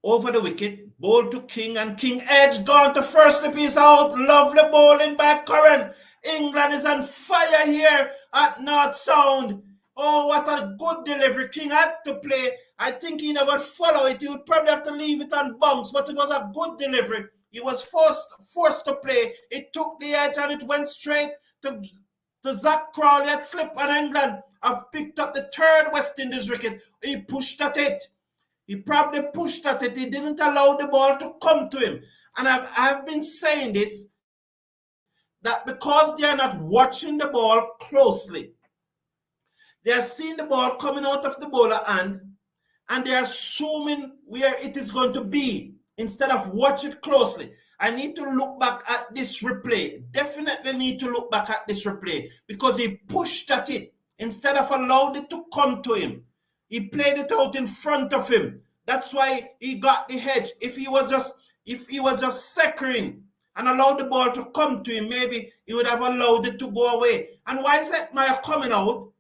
Over the wicket, ball to King, and King edge gone to first slip. He's out. Lovely bowling by Curran. England is on fire here at North Sound. Oh, what a good delivery. King had to play. I think he never followed it. He would probably have to leave it on bounce, but it was a good delivery. He was forced to play. It took the edge and it went straight to Zach Crowley at slip, and England have picked up the 3rd West Indies wicket. He pushed at it. He probably pushed at it. He didn't allow the ball to come to him. And I've been saying this, that because they are not watching the ball closely, they are seeing the ball coming out of the bowler hand, and they are assuming where it is going to be instead of watch it closely. I need to look back at this replay. Definitely need to look back at this replay because he pushed at it instead of allowed it to come to him. He played it out in front of him. That's why he got the hedge. If he was just securing and allowed the ball to come to him, maybe he would have allowed it to go away. And why is that Maya coming out?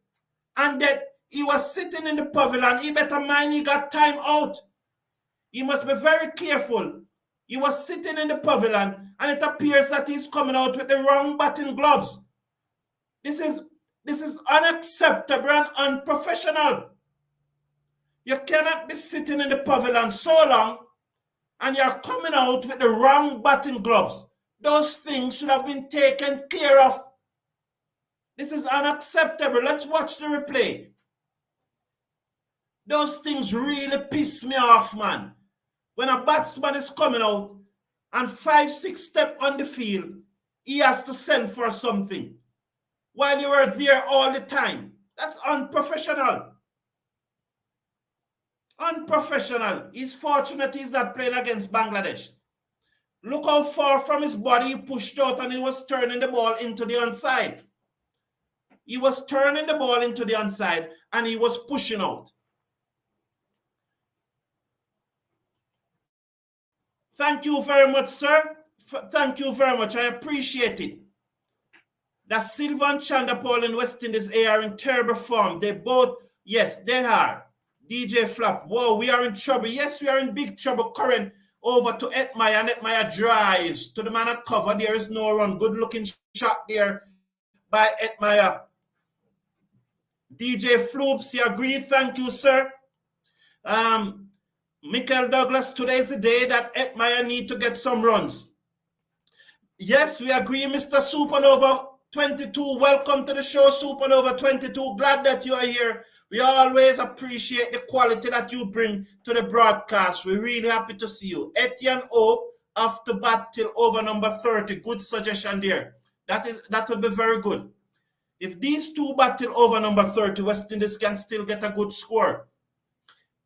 And that he was sitting in the pavilion. He better mind he got time out. He must be very careful. He was sitting in the pavilion, and it appears that he's coming out with the wrong batting gloves. This is unacceptable and unprofessional. You cannot be sitting in the pavilion so long and you're coming out with the wrong batting gloves. Those things should have been taken care of. This is unacceptable. Let's watch the replay. Those things really piss me off, man. When a batsman is coming out and 5-6 steps on the field, he has to send for something while you were there all the time. That's unprofessional. Unprofessional. He's fortunate he's not playing against Bangladesh. Look how far from his body he pushed out, and he was turning the ball into the onside. He was turning the ball into the onside and he was pushing out. Thank you very much, sir. Thank you very much. I appreciate it. That Silva and Chanderpaul in West Indies are in terrible form. They both, yes, they are. DJ Flap, whoa, we are in trouble. Yes, we are in big trouble. Current over to Etmaya, and Etmaya drives to the man at cover. There is no run. Good looking shot there by Etmaya. DJ Floops, you agree? Thank you, sir. Michael Douglas, today is the day that Etmaya need to get some runs. Yes, we agree, Mr. Supernova 22. Welcome to the show, Supernova 22. Glad that you are here. We always appreciate the quality that you bring to the broadcast. We're really happy to see you. Etienne Hope, after bat till over number 30. Good suggestion there. That would be very good. If these two bat till over number 30, West Indies can still get a good score.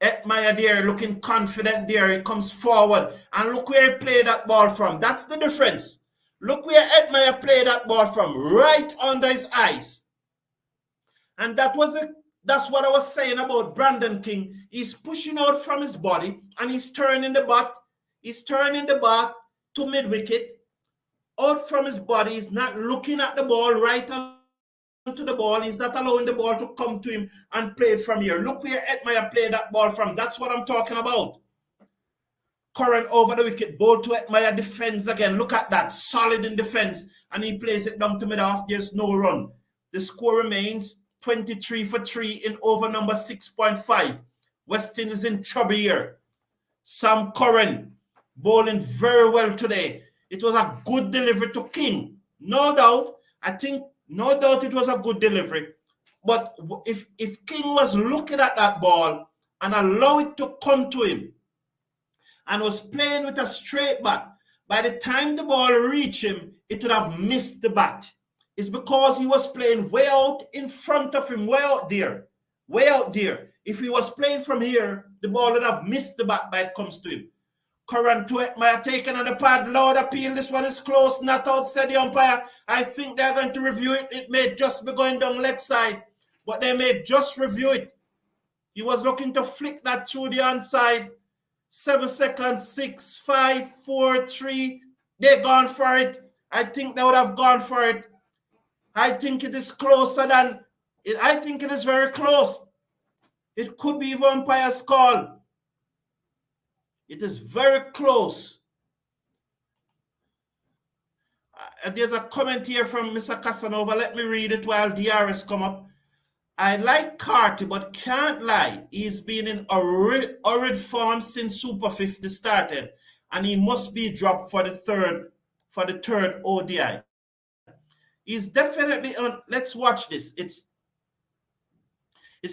Etmaya there, looking confident there. He comes forward. And look where he played that ball from. That's the difference. Look where Etmaya played that ball from. Right under his eyes. And that's what I was saying about Brandon King. He's pushing out from his body and he's turning the bat. He's turning the bat to mid-wicket. Out from his body. He's not looking at the ball right onto the ball. He's not allowing the ball to come to him and play it from here. Look where Etmaya played that ball from. That's what I'm talking about. Current over the wicket. Ball to Etmaya, defense again. Look at that. Solid in defense. And he plays it down to mid-off. There's no run. The score remains 23 for 3 in over number 6.5. West Indies in trouble here. Sam Curran bowling very well today. It was a good delivery to King. No doubt. No doubt it was a good delivery. But if King was looking at that ball and allow it to come to him and was playing with a straight bat, by the time the ball reached him, it would have missed the bat. It's because he was playing way out in front of him, way out there. Way out there. If he was playing from here, the ball would have missed the bat by it comes to him. Current to Etmaya taken on the pad. Loud appeal. This one is close. Not outside the umpire. I think they're going to review it. It may just be going down leg side. But they may just review it. He was looking to flick that through the onside. 7 seconds. 6, 5, 4, 3. They're gone for it. I think they would have gone for it. I think it is closer than... I think it is very close. It could be the umpire's call. It is very close. There's a comment here from Mr. Casanova. Let me read it while DRS come up. I like Carty, but can't lie. He's been in horrid form since Super 50 started, and he must be dropped for the third ODI. He's definitely on. Let's watch this. It's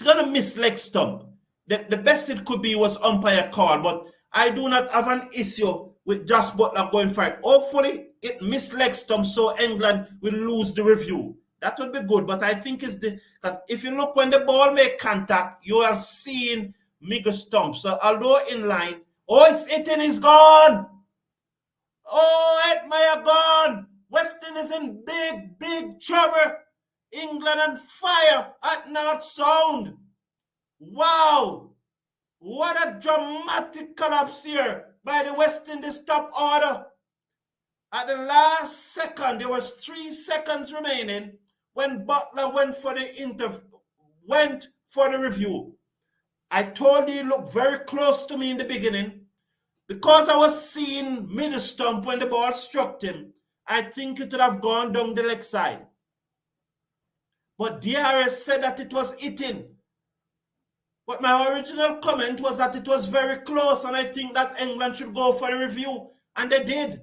gonna miss leg stump. The best it could be was umpire call, but I do not have an issue with Jos Butler going for it. Hopefully, it missed leg stump so England will lose the review. That would be good, but I think it's because if you look when the ball make contact, you are seeing mega stump. So although in line, it's hitting, is gone. Oh, Etmaya gone. West Indies in big trouble. England on fire at North Sound. Wow! What a dramatic collapse here by the West Indies top order. At the last second, there was 3 seconds remaining when Butler went for the review. I told you he looked very close to me in the beginning. Because I was seeing middle stump when the ball struck him, I think it would have gone down the leg side. But DRS said that it was hitting. But my original comment was that it was very close, and I think that England should go for a review. And they did.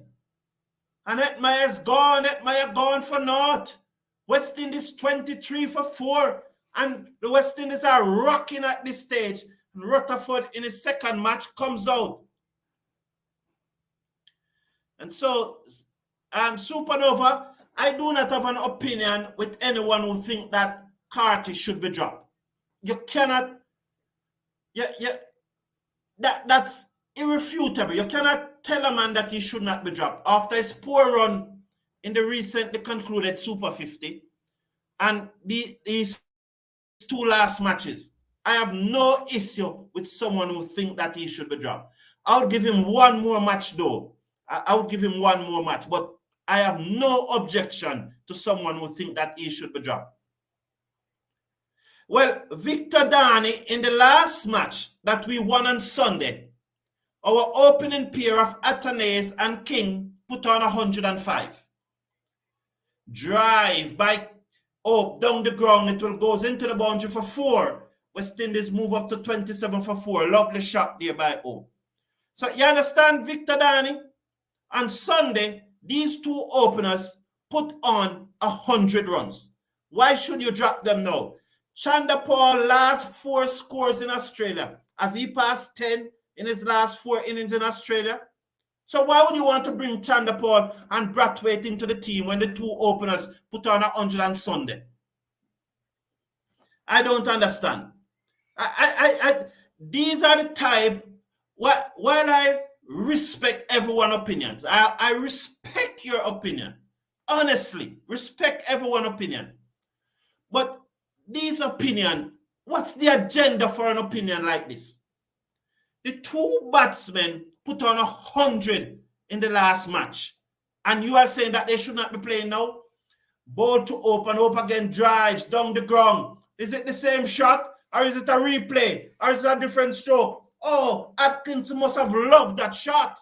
And Etmaya's gone. Etmaya gone for naught. West Indies 23 for 4. And the West Indies are rocking at this stage. And Rutherford in his second match comes out. And so, Supernova, I do not have an opinion with anyone who think that Carty should be dropped. You cannot, that's irrefutable. You cannot tell a man that he should not be dropped after his poor run in the recently concluded Super 50 and these 2 last matches. I have no issue with someone who think that he should be dropped. I would give him one more match though. I would give him one more match, but I have no objection to someone who think that he should be dropped. Well, Victor Dani, in the last match that we won on Sunday, our opening pair of Athanaze and King put on 105. Drive by Hope down the ground, it will goes into the boundary for 4. West Indies move up to 27 for 4. Lovely shot there by Hope. So you understand, Victor Dani? On Sunday, these 2 openers put on 100 runs. Why should you drop them now? Chanderpaul last 4 scores in Australia. Has he passed 10 in his last 4 innings in Australia? So why would you want to bring Chanderpaul and Brathwaite into the team when the 2 openers put on 100 on Sunday? I don't understand. These are the type, while I respect everyone's opinions. I respect your opinion. Honestly, respect everyone's opinion. But these opinion, what's the agenda for an opinion like this? The 2 batsmen put on 100 in the last match. And you are saying that they should not be playing now? Ball to Hope again drives down the ground. Is it the same shot? Or is it a replay? Or is it a different stroke? Oh, Atkins must have loved that shot.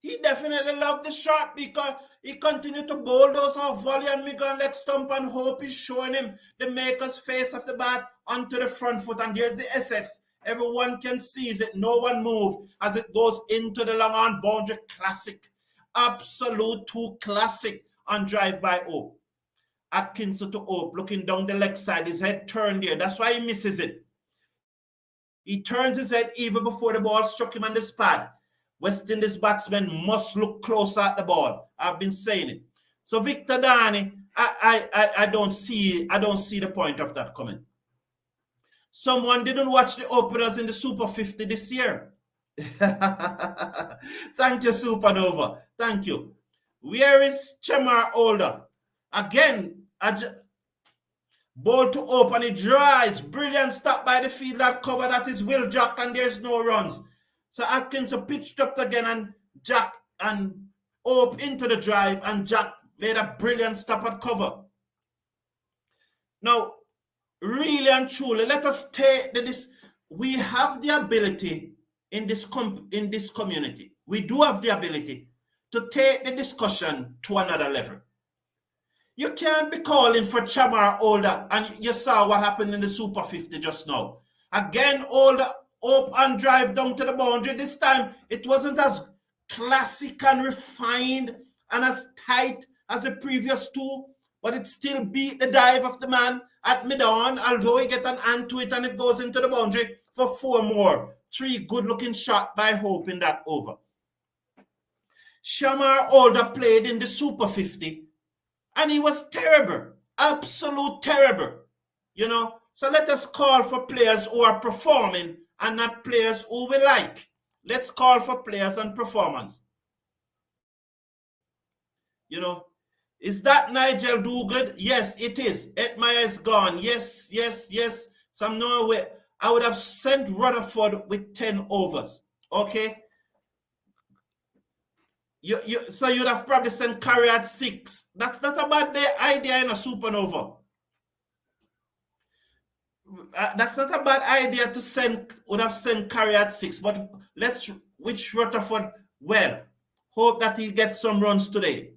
He definitely loved the shot because he continued to bowl those off volley and Miguel leg stump, and Hope is showing him the maker's face of the bat onto the front foot. And there's the SS. Everyone can see it. No one move as it goes into the long on boundary. Classic. Absolute 2 classic on drive by Hope. Atkins to Hope looking down the leg side. His head turned there. That's why he misses it. He turns his head even before the ball struck him on the pad. West Indies batsmen must look closer at the ball. I've been saying it. So Victor Dani, I don't see the point of that comment. Someone didn't watch the openers in the Super 50 this year. Thank you, Supernova. Thank you. Where is Chamar Older? Again, ball to Hope and it drives. Brilliant stop by the field that cover. That is Will Jack, and there's no runs. So Atkins pitched up again, and Jack and Hope into the drive, and Jack made a brilliant stop at cover. Now, really and truly, let us take this. We have the ability in this community. We do have the ability to take the discussion to another level. You can't be calling for Chamar Older, and you saw what happened in the Super 50 just now. Again, Older up and drive down to the boundary. This time, it wasn't as classic and refined and as tight as the previous 2, but it still beat the dive of the man at mid-on, although he get an hand to it and it goes into the boundary for 4 more. 3 good-looking shots by Hope in that over. Chamar Older played in the Super 50, and he was terrible, absolute terrible, you know. So let us call for players who are performing and not players who we like. Let's call for players and performance. You know, is that Nigel Dougard? Yes, it is. Etmaya is gone. Yes. Some Norway. I would have sent Rutherford with 10 overs. Okay. So you'd have probably sent Curry at 6. That's not a bad idea in a supernova. That's not a bad idea to would have sent Curry at 6, but let's wish Rutherford well. Hope that he gets some runs today.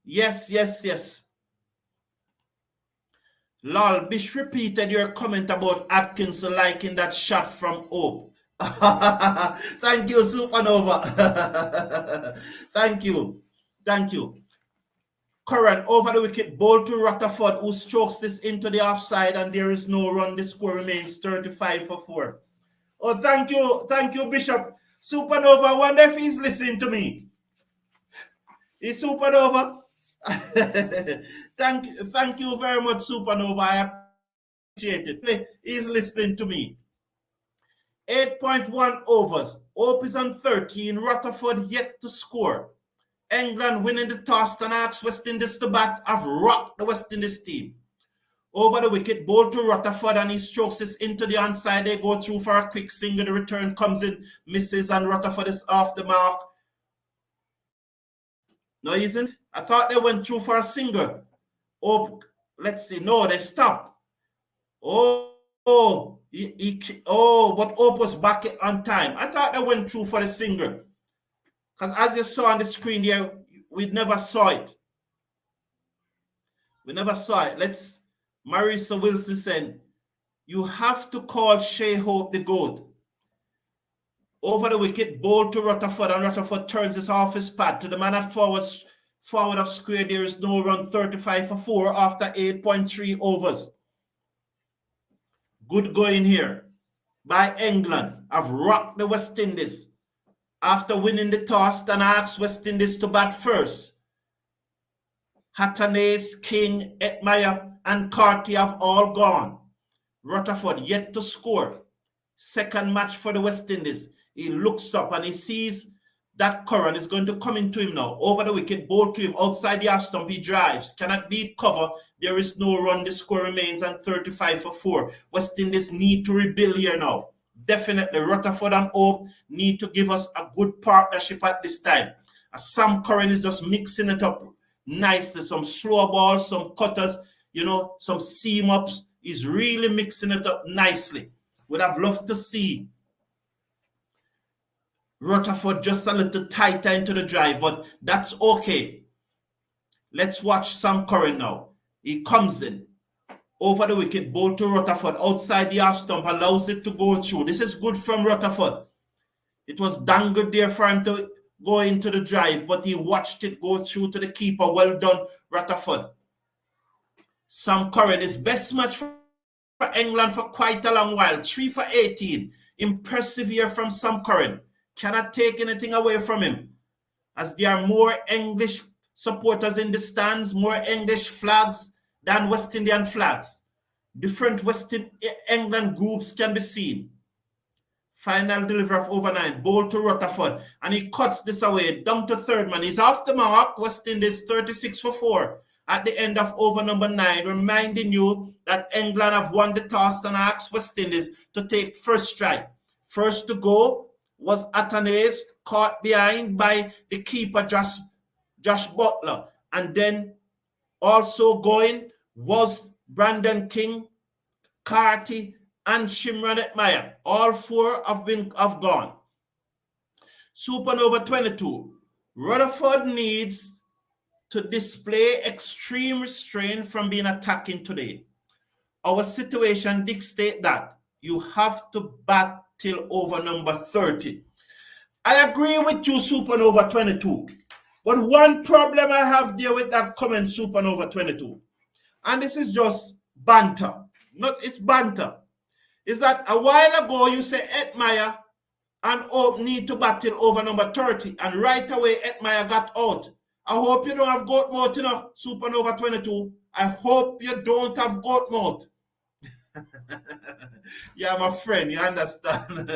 Yes. Lol, Bish repeated your comment about Atkinson liking that shot from Hope. Thank you, Supernova. Thank you. Curran over the wicket, ball to Rutherford, who strokes this into the offside, and there is no run. The score remains 35 for 4. Oh, thank you, Bishop. Supernova, I wonder if he's listening to me. Is Supernova? Thank you very much, Supernova. I appreciate it. He's listening to me. 8.1 overs. Hope is on 13. Rutherford yet to score. England winning the toss and asked West Indies to bat, have rocked the West Indies team. Over the wicket, ball to Rutherford, and he strokes this into the onside. They go through for a quick single. The return comes in, misses, and Rutherford is off the mark. No, he isn't. I thought they went through for a single. Oh, let's see. No, they stopped. But Hope was back on time. I thought they went through for the single. Because as you saw on the screen here, we never saw it. Marisa Wilson said, you have to call Shai Hope the GOAT. Over the wicket, ball to Rutherford, and Rutherford turns this off his pad to the man at forward of square. There is no run, 35 for 4 after 8.3 overs. Good going here by England. I've rocked the West Indies. After winning the toss, and asked West Indies to bat first. Hattanes, King, Etmire, and Carty have all gone. Rutherford yet to score. Second match for the West Indies. He looks up and he sees that Curran is going to come into him now. Over the wicket, ball to him outside the half stump. He drives. Cannot beat cover. There is no run. The score remains at 35 for 4. West Indies need to rebuild here now. Definitely, Rutherford and Hope need to give us a good partnership at this time. Sam Curran is just mixing it up nicely. Some slow balls, some cutters, some seam-ups. He's really mixing it up nicely. Would have loved to see Rutherford just a little tighter into the drive, but that's okay. Let's watch Sam Curran now. He comes in. Over the wicket, ball to Rutherford outside the half stump, allows it to go through. This is good from Rutherford. It was dangled there for him to go into the drive, but he watched it go through to the keeper. Well done, Rutherford. Sam Curran is best match for England for quite a long while. 3 for 18. Impressive year from Sam Curran. Cannot take anything away from him. As there are more English supporters in the stands, more English flags than West Indian flags. Different West England groups can be seen. Final delivery of over 9. Ball to Rutherford. And he cuts this away. Down to third man. He's off the mark. West Indies 36 for 4 at the end of over number 9. Reminding you that England have won the toss and asked West Indies to take first strike. First to go was Athanaze, caught behind by the keeper Jos Butler. And then also going was Brandon King, Carty, and Shimron Etmire. All 4 have gone. Supernova 22. Rutherford needs to display extreme restraint from being attacking today. Our situation dictates that you have to bat till over number 30. I agree with you, Supernova 22. But one problem I have there with that comment, Supernova 22, and this is just banter. It's banter. Is that a while ago you say Etmire and Hope need to battle over number 30, and right away Etmire got out. I hope you don't have goat mouth, Supernova 22. I hope you don't have goat mouth. Yeah, my friend, you understand.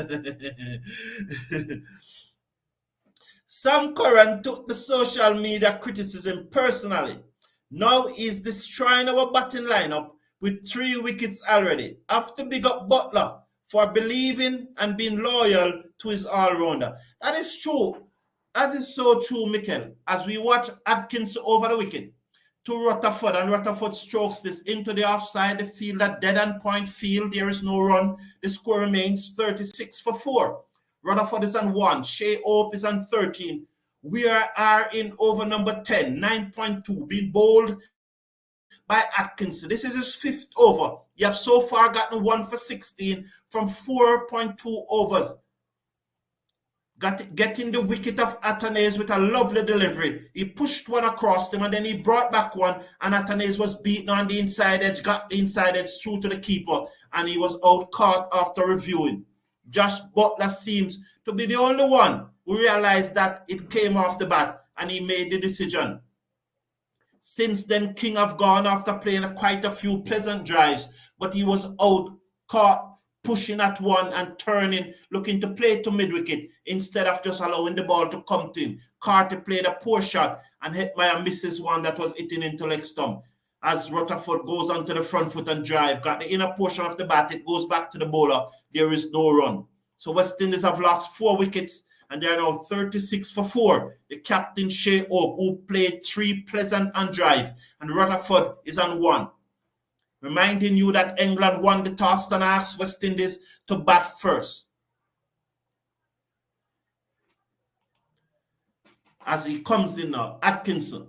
Sam Curran took the social media criticism personally. Now he's destroying our batting lineup with 3 wickets already. I have to big up Butler for believing and being loyal to his all-rounder. That is true. That is so true, Mikel. As we watch Atkins over the wicket to Rutherford, and Rutherford strokes this into the offside, the field, that dead-end point field, there is no run. The score remains 36 for 4. Rutherford is on 1. Shai Hope is on 13. We are in over number 10, 9.2, being bowled by Atkinson. This is his 5th over. You have so far gotten 1 for 16 from 4.2 overs. Getting the wicket of Atanase with a lovely delivery. He pushed one across him and then he brought back one, and Atanase was beaten on the inside edge, got the inside edge through to the keeper, and he was out caught after reviewing. Jos Butler seems to be the only one who realized that it came off the bat, and he made the decision. Since then, King have gone after playing quite a few pleasant drives, but he was out caught pushing at one and turning, looking to play to mid-wicket instead of just allowing the ball to come to him. Carter played a poor shot and Hetmeyer misses one that was hitting into leg stump. As Rutherford goes onto the front foot and drive, got the inner portion of the bat, it goes back to the bowler. There is no run. So West Indies have lost 4 wickets and they are now 36 for 4. The captain, Shai Hope, who played 3 pleasant and drive, and Rutherford is on 1. Reminding you that England won the toss and asked West Indies to bat first. As he comes in now, Atkinson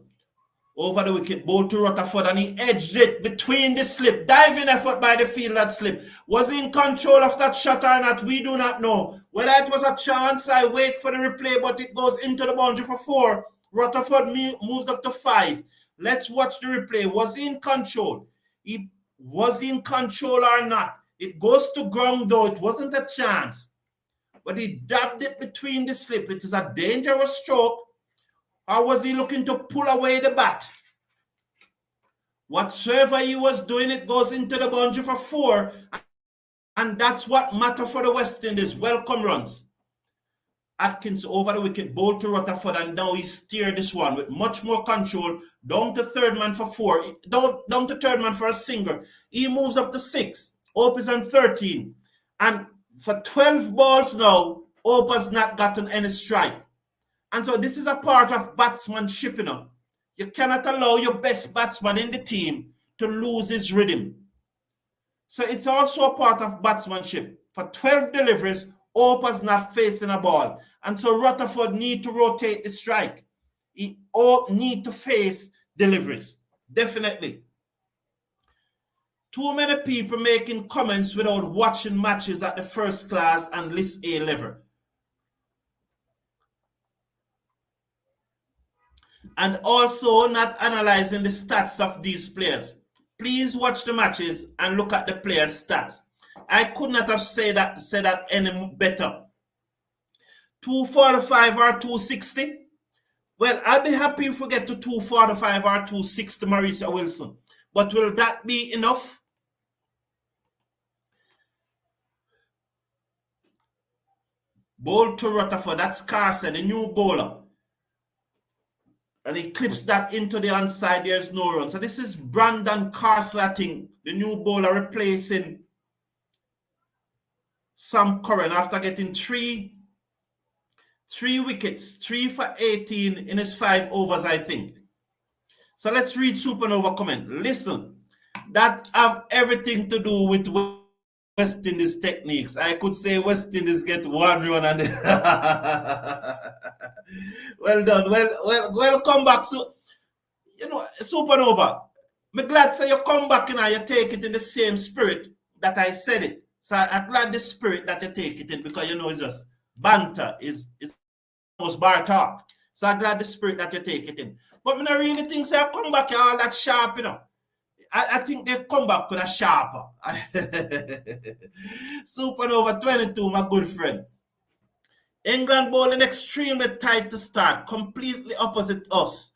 over the wicket, ball to Rutherford, and he edged it between the slip. Diving effort by the field that slip. Was he in control of that shot or not? We do not know. Whether it was a chance, I wait for the replay, but it goes into the boundary for 4. Rutherford moves up to 5. Let's watch the replay. Was he in control? Was he in control or not? It goes to ground though. It wasn't a chance. But he dabbed it between the slip. It is a dangerous stroke. Or was he looking to pull away the bat? Whatsoever he was doing, it goes into the boundary for 4. And that's what matters for the West Indies. Welcome runs. Atkins over the wicket, ball to Rutherford, and now he steered this one with much more control down to third man for 4, down to third man for a single. He moves up to 6. Hope is on 13. And for 12 balls now, Hope has not gotten any strike. And so this is a part of batsmanship, you know. You cannot allow your best batsman in the team to lose his rhythm. So it's also a part of batsmanship. For 12 deliveries, Hope is not facing a ball. And so Rutherford need to rotate the strike. He need to face deliveries. Definitely. Too many people making comments without watching matches at the first class and list A level. And also not analyzing the stats of these players. Please watch the matches and look at the players' stats. I could not have said that any better. 245 or 260? Well, I'll be happy if we get to 245 or 260, Marisa Wilson. But will that be enough? Bowl to Rutherford, that's Carson, the new bowler. And he clips that into the onside, there's no run. So this is Brandon Carson, I think, the new bowler replacing Sam Curran after getting three wickets, 3 for 18 in his 5 overs, I think. So let's read Supernova comment. Listen, that have everything to do with West Indies techniques. I could say West Indies get 1 run and well done. Well, come back. So, you know, Supernova, I'm glad say you come back and you take it in the same spirit that I said it. So I'm glad the spirit that you take it in, because you know it's just banter, it's almost bar talk. So I'm glad the spirit that you take it in. But I don't really think so I come back all that sharp, you know. I think they come back with a sharper. Supernova 22, my good friend. England bowling extremely tight to start, completely opposite us.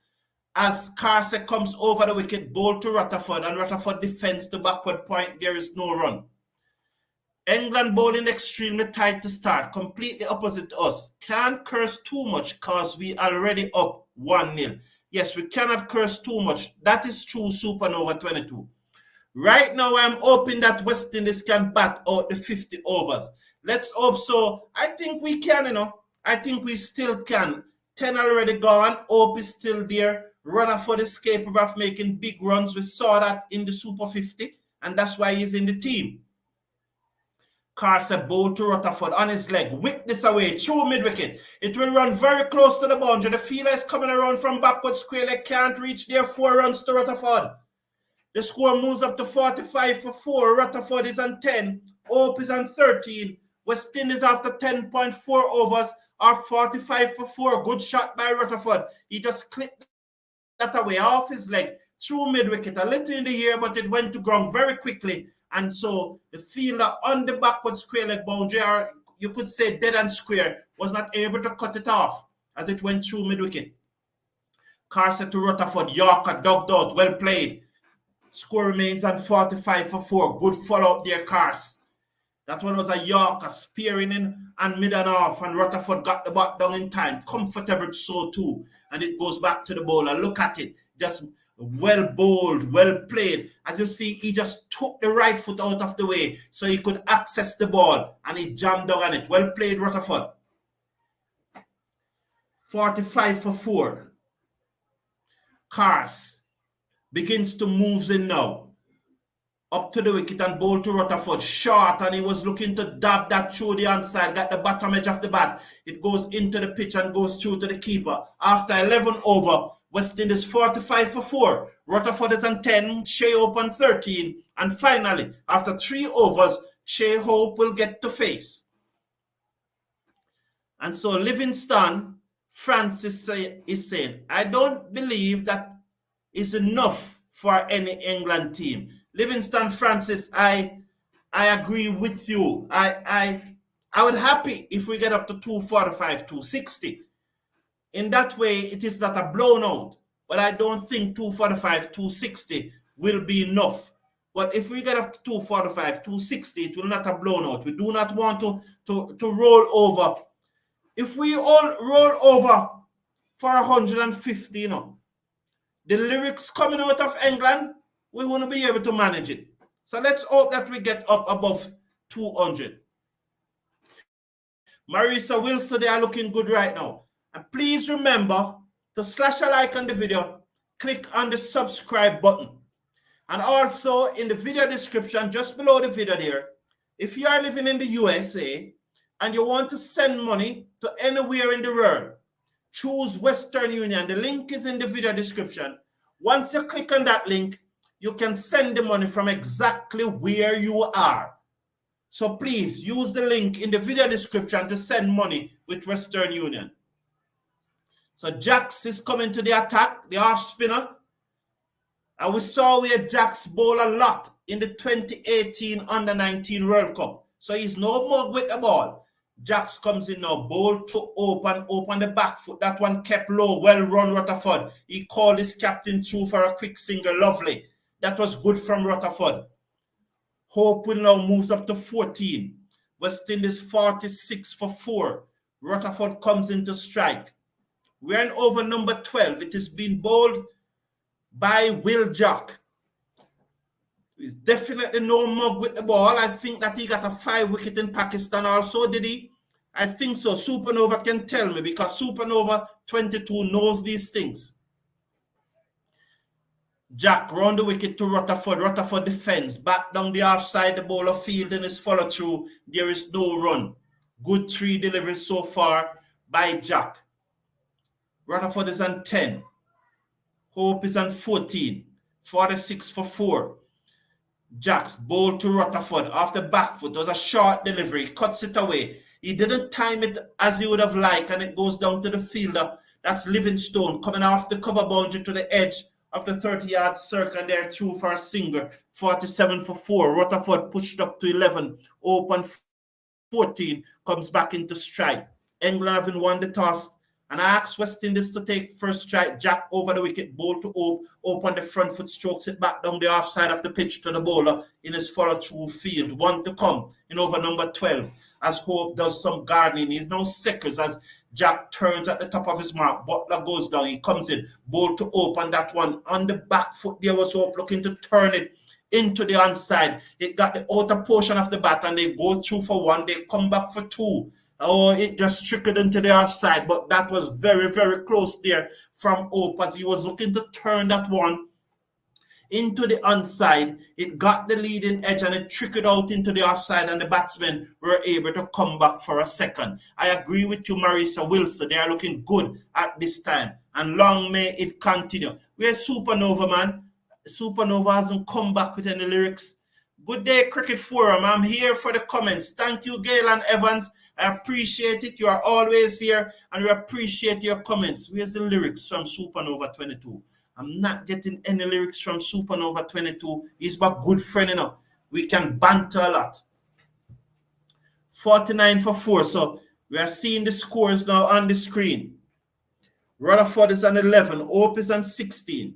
As Carson comes over the wicket, bowl to Rutherford, and Rutherford defends to backward point, there is no run. England bowling extremely tight to start, completely opposite us. Can't curse too much because we already up 1-0. Yes, we cannot curse too much. That is true, Supernova 22. Right now, I'm hoping that West Indies can bat out the 50 overs. Let's hope so. I think we can, I think we still can. 10 already gone. Hope is still there. Rutherford is capable of making big runs. We saw that in the Super 50, and that's why he's in the team. Carson bowled to Rutherford on his leg. Whip this away through mid-wicket. It will run very close to the boundary. The fielder is coming around from backward square leg. Can't reach there. 4 runs to Rutherford. The score moves up to 45 for 4. Rutherford is on 10. Hope is on 13. West Indies after 10.4 overs are 45 for 4. Good shot by Rutherford. He just clipped that away off his leg through mid-wicket. A little in the air, but it went to ground very quickly. And so the fielder on the backward square leg boundary, or you could say dead and square, was not able to cut it off as it went through mid-wicket. Carson to Rutherford. Yorker ducked out. Well played. Score remains on 45 for 4. Good follow-up there, Cars. That one was a Yorker spearing in and mid and off, and Rutherford got the bat down in time. Comfortable so too. And it goes back to the bowler. Look at it. Just well bowled, well played. As you see, he just took the right foot out of the way so he could access the ball, and he jammed down on it. Well played, Rutherford. 45 for 4. Cars begins to move in now. Up to the wicket and bowl to Rutherford. Short, and he was looking to dab that through the onside. Got the bottom edge of the bat. It goes into the pitch and goes through to the keeper. After 11 over, West Indies 45 for 4. Rutherford is on 10. Shai Hope on 13. And finally, after 3 overs, Shai Hope will get to face. And so Livingston, Francis is saying, I don't believe that is enough for any England team. Livingston Francis, I agree with you. I would happy if we get up to 245, 260. In that way, it is not a blown out. But I don't think 245, 260 will be enough. But if we get up to 245, 260, it will not have blown out. We do not want to roll over. If we all roll over for 150, the lyrics coming out of England, we won't be able to manage it. So let's hope that we get up above 200. Marisa Wilson, they are looking good right now. And please remember to slash a like on the video, click on the subscribe button. And also in the video description, just below the video there, if you are living in the USA and you want to send money to anywhere in the world, choose Western Union. The link is in the video description. Once you click on that link, you can send the money from exactly where you are. So please use the link in the video description to send money with Western Union. So Jax is coming to the attack, the off spinner. And we saw where Jax bowl a lot in the 2018 Under-19 World Cup. So he's no mug with the ball. Jax comes in now, bowl to open the back foot. That one kept low, well run Rutherford. He called his captain through for a quick single, lovely. That was good from Rutherford. Hope will now moves up to 14. West Indies 46 for 4. Rutherford comes into strike. We're in over number 12. It is being bowled by Will Jock. He's definitely no mug with the ball. I think that he got a 5 wicket in Pakistan also, did he? I think so. Supernova can tell me because Supernova 22 knows these things. Jack round the wicket to Rutherford. Rutherford defends. Back down the offside. The bowler fielding his follow through. There is no run. Good 3 deliveries so far by Jack. Rutherford is on 10. Hope is on 14. 46 for 4. Jacks bowl to Rutherford off the back foot. It was a short delivery. He cuts it away. He didn't time it as he would have liked, and it goes down to the fielder. That's Livingstone coming off the cover boundary to the edge of the 30-yard circle, and they're through for a single. 47 for 4. Rutherford pushed up to 11. Open 14. Comes back into strike. England having won the toss. And I asked West Indies to take first strike. Jack over the wicket, bowl to Hope. Hope on the front foot, strokes it back down the offside of the pitch to the bowler in his follow-through field. 1 to come in over number 12 as Hope does some gardening. He's now seconds as Jack turns at the top of his mark. Butler goes down. He comes in. Bowl to Hope on that one. On the back foot there was Hope looking to turn it into the onside. It got the outer portion of the bat and they go through for one, they come back for two. Oh, it just trickled into the offside, but that was very, very close there from Hope as he was looking to turn that one into the onside. It got the leading edge and it trickled out into the offside, and the batsmen were able to come back for a second. I agree with you, Marisa Wilson. They are looking good at this time, and long may it continue. We're Supernova, man. Supernova hasn't come back with any lyrics. Good day, Cricket Forum. I'm here for the comments. Thank you, Gail and Evans. I appreciate it. You are always here, and we appreciate your comments. Where's the lyrics from Supernova 22? I'm not getting any lyrics from Supernova 22. He's my good friend, you know. We can banter a lot. 49 for 4. So we are seeing the scores now on the screen. Rutherford is on 11. Hope is on 16.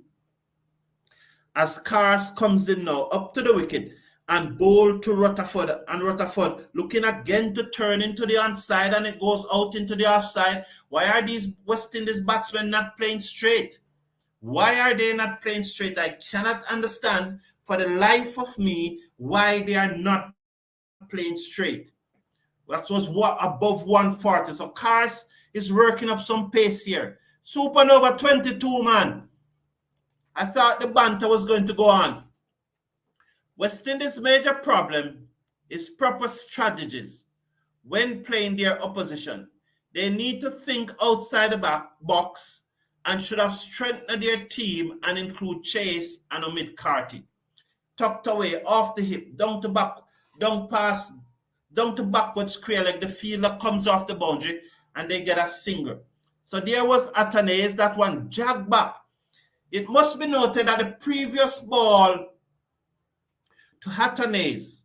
As Cars comes in now, up to the wicket and bowl to Rutherford. And Rutherford looking again to turn into the onside, and it goes out into the offside. Why are these West Indies batsmen not playing straight? Why are they not playing straight? I cannot understand for the life of me why they are not playing straight. That was what above 140. So Cars is working up some pace here. Supernova 22, man. I thought the banter was going to go on. West Indies' major problem is proper strategies when playing their opposition. They need to think outside the box and should have strengthened their team and include Chase and Omid Karti. Tucked away, off the hip, down to backward square leg. The fielder comes off the boundary and they get a single. So there was Atanase, that one jagged back. It must be noted that the previous ball to Atanase,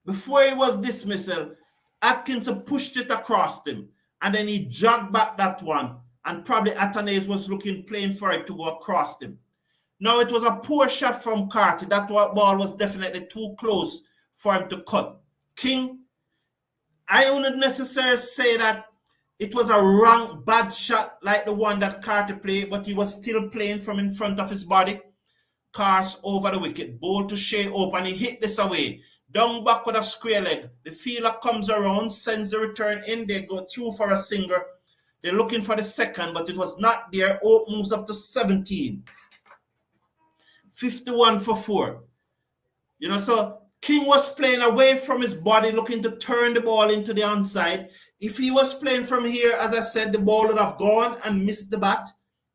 before he was dismissal, Atkinson pushed it across him and then he jogged back that one, and probably Atanase was playing for it to go across him. Now it was a poor shot from Carty. That ball was definitely too close for him to cut. King, I wouldn't necessarily say that it was a bad shot like the one that Carty played, but he was still playing from in front of his body. Cars over the wicket, bowl to Shai Hope, and he hit this away. Down back with a square leg. The fielder comes around, sends the return in. They go through for a single. They're looking for the second, but it was not there. Hope moves up to 17. 51 for 4. You know, so King was playing away from his body, looking to turn the ball into the onside. If he was playing from here, as I said, the ball would have gone and missed the bat,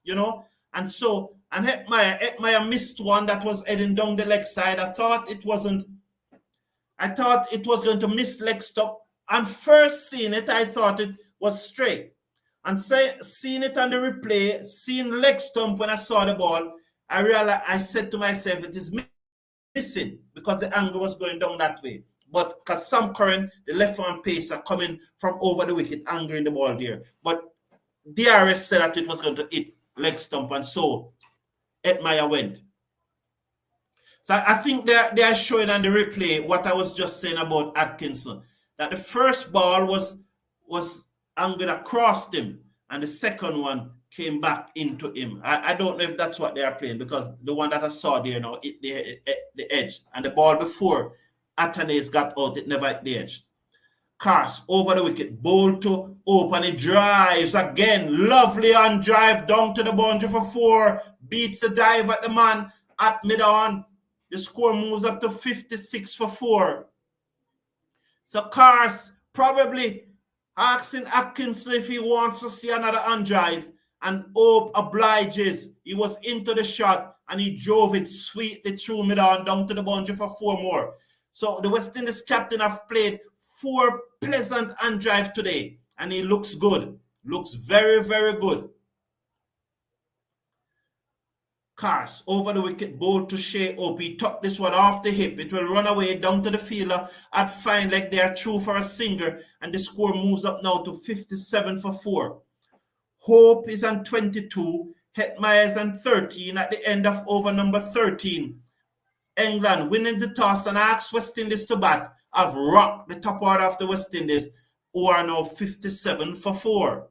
you know. And Hetmeyer missed one that was heading down the leg side. I thought it was going to miss leg stop. And first seeing it, I thought it was straight. And seeing it on the replay, seeing leg stump when I saw the ball, I realized, I said to myself, it is missing because the angle was going down that way. But because Sam Curran, the left arm pace, are coming from over the wicket, angling the ball there. But DRS said that it was going to hit leg stump, and so Hetmeyer went. So I think they are showing on the replay what I was just saying about Atkinson, that the first ball was angled across him, and the second one came back into him. I don't know if that's what they are playing, because the one that I saw there now hit the edge, and the ball before Atanase got out, it never hit the edge. Cars over the wicket, bowl to Hope, and he drives again. Lovely on drive down to the boundary for 4. Beats the dive at the man at mid-on. The score moves up to 56 for 4. So Cars probably asking Atkinson if he wants to see another on drive, and Hope obliges. He was into the shot and he drove it sweetly through mid-on down to the boundary for 4 more. So the West Indies captain have played 4 pleasant on drive today, and he looks good. Looks very, very good. Cars over the wicket, bowl to Shai Hope. He tucked this one off the hip. It will run away down to the fielder at fine leg. They are through for a single, and the score moves up now to 57 for 4. Hope is on 22. Hetmeyer is on 13 at the end of over number 13. England winning the toss and asked West Indies to bat have rocked the top order of the West Indies, who are now 57 for 4.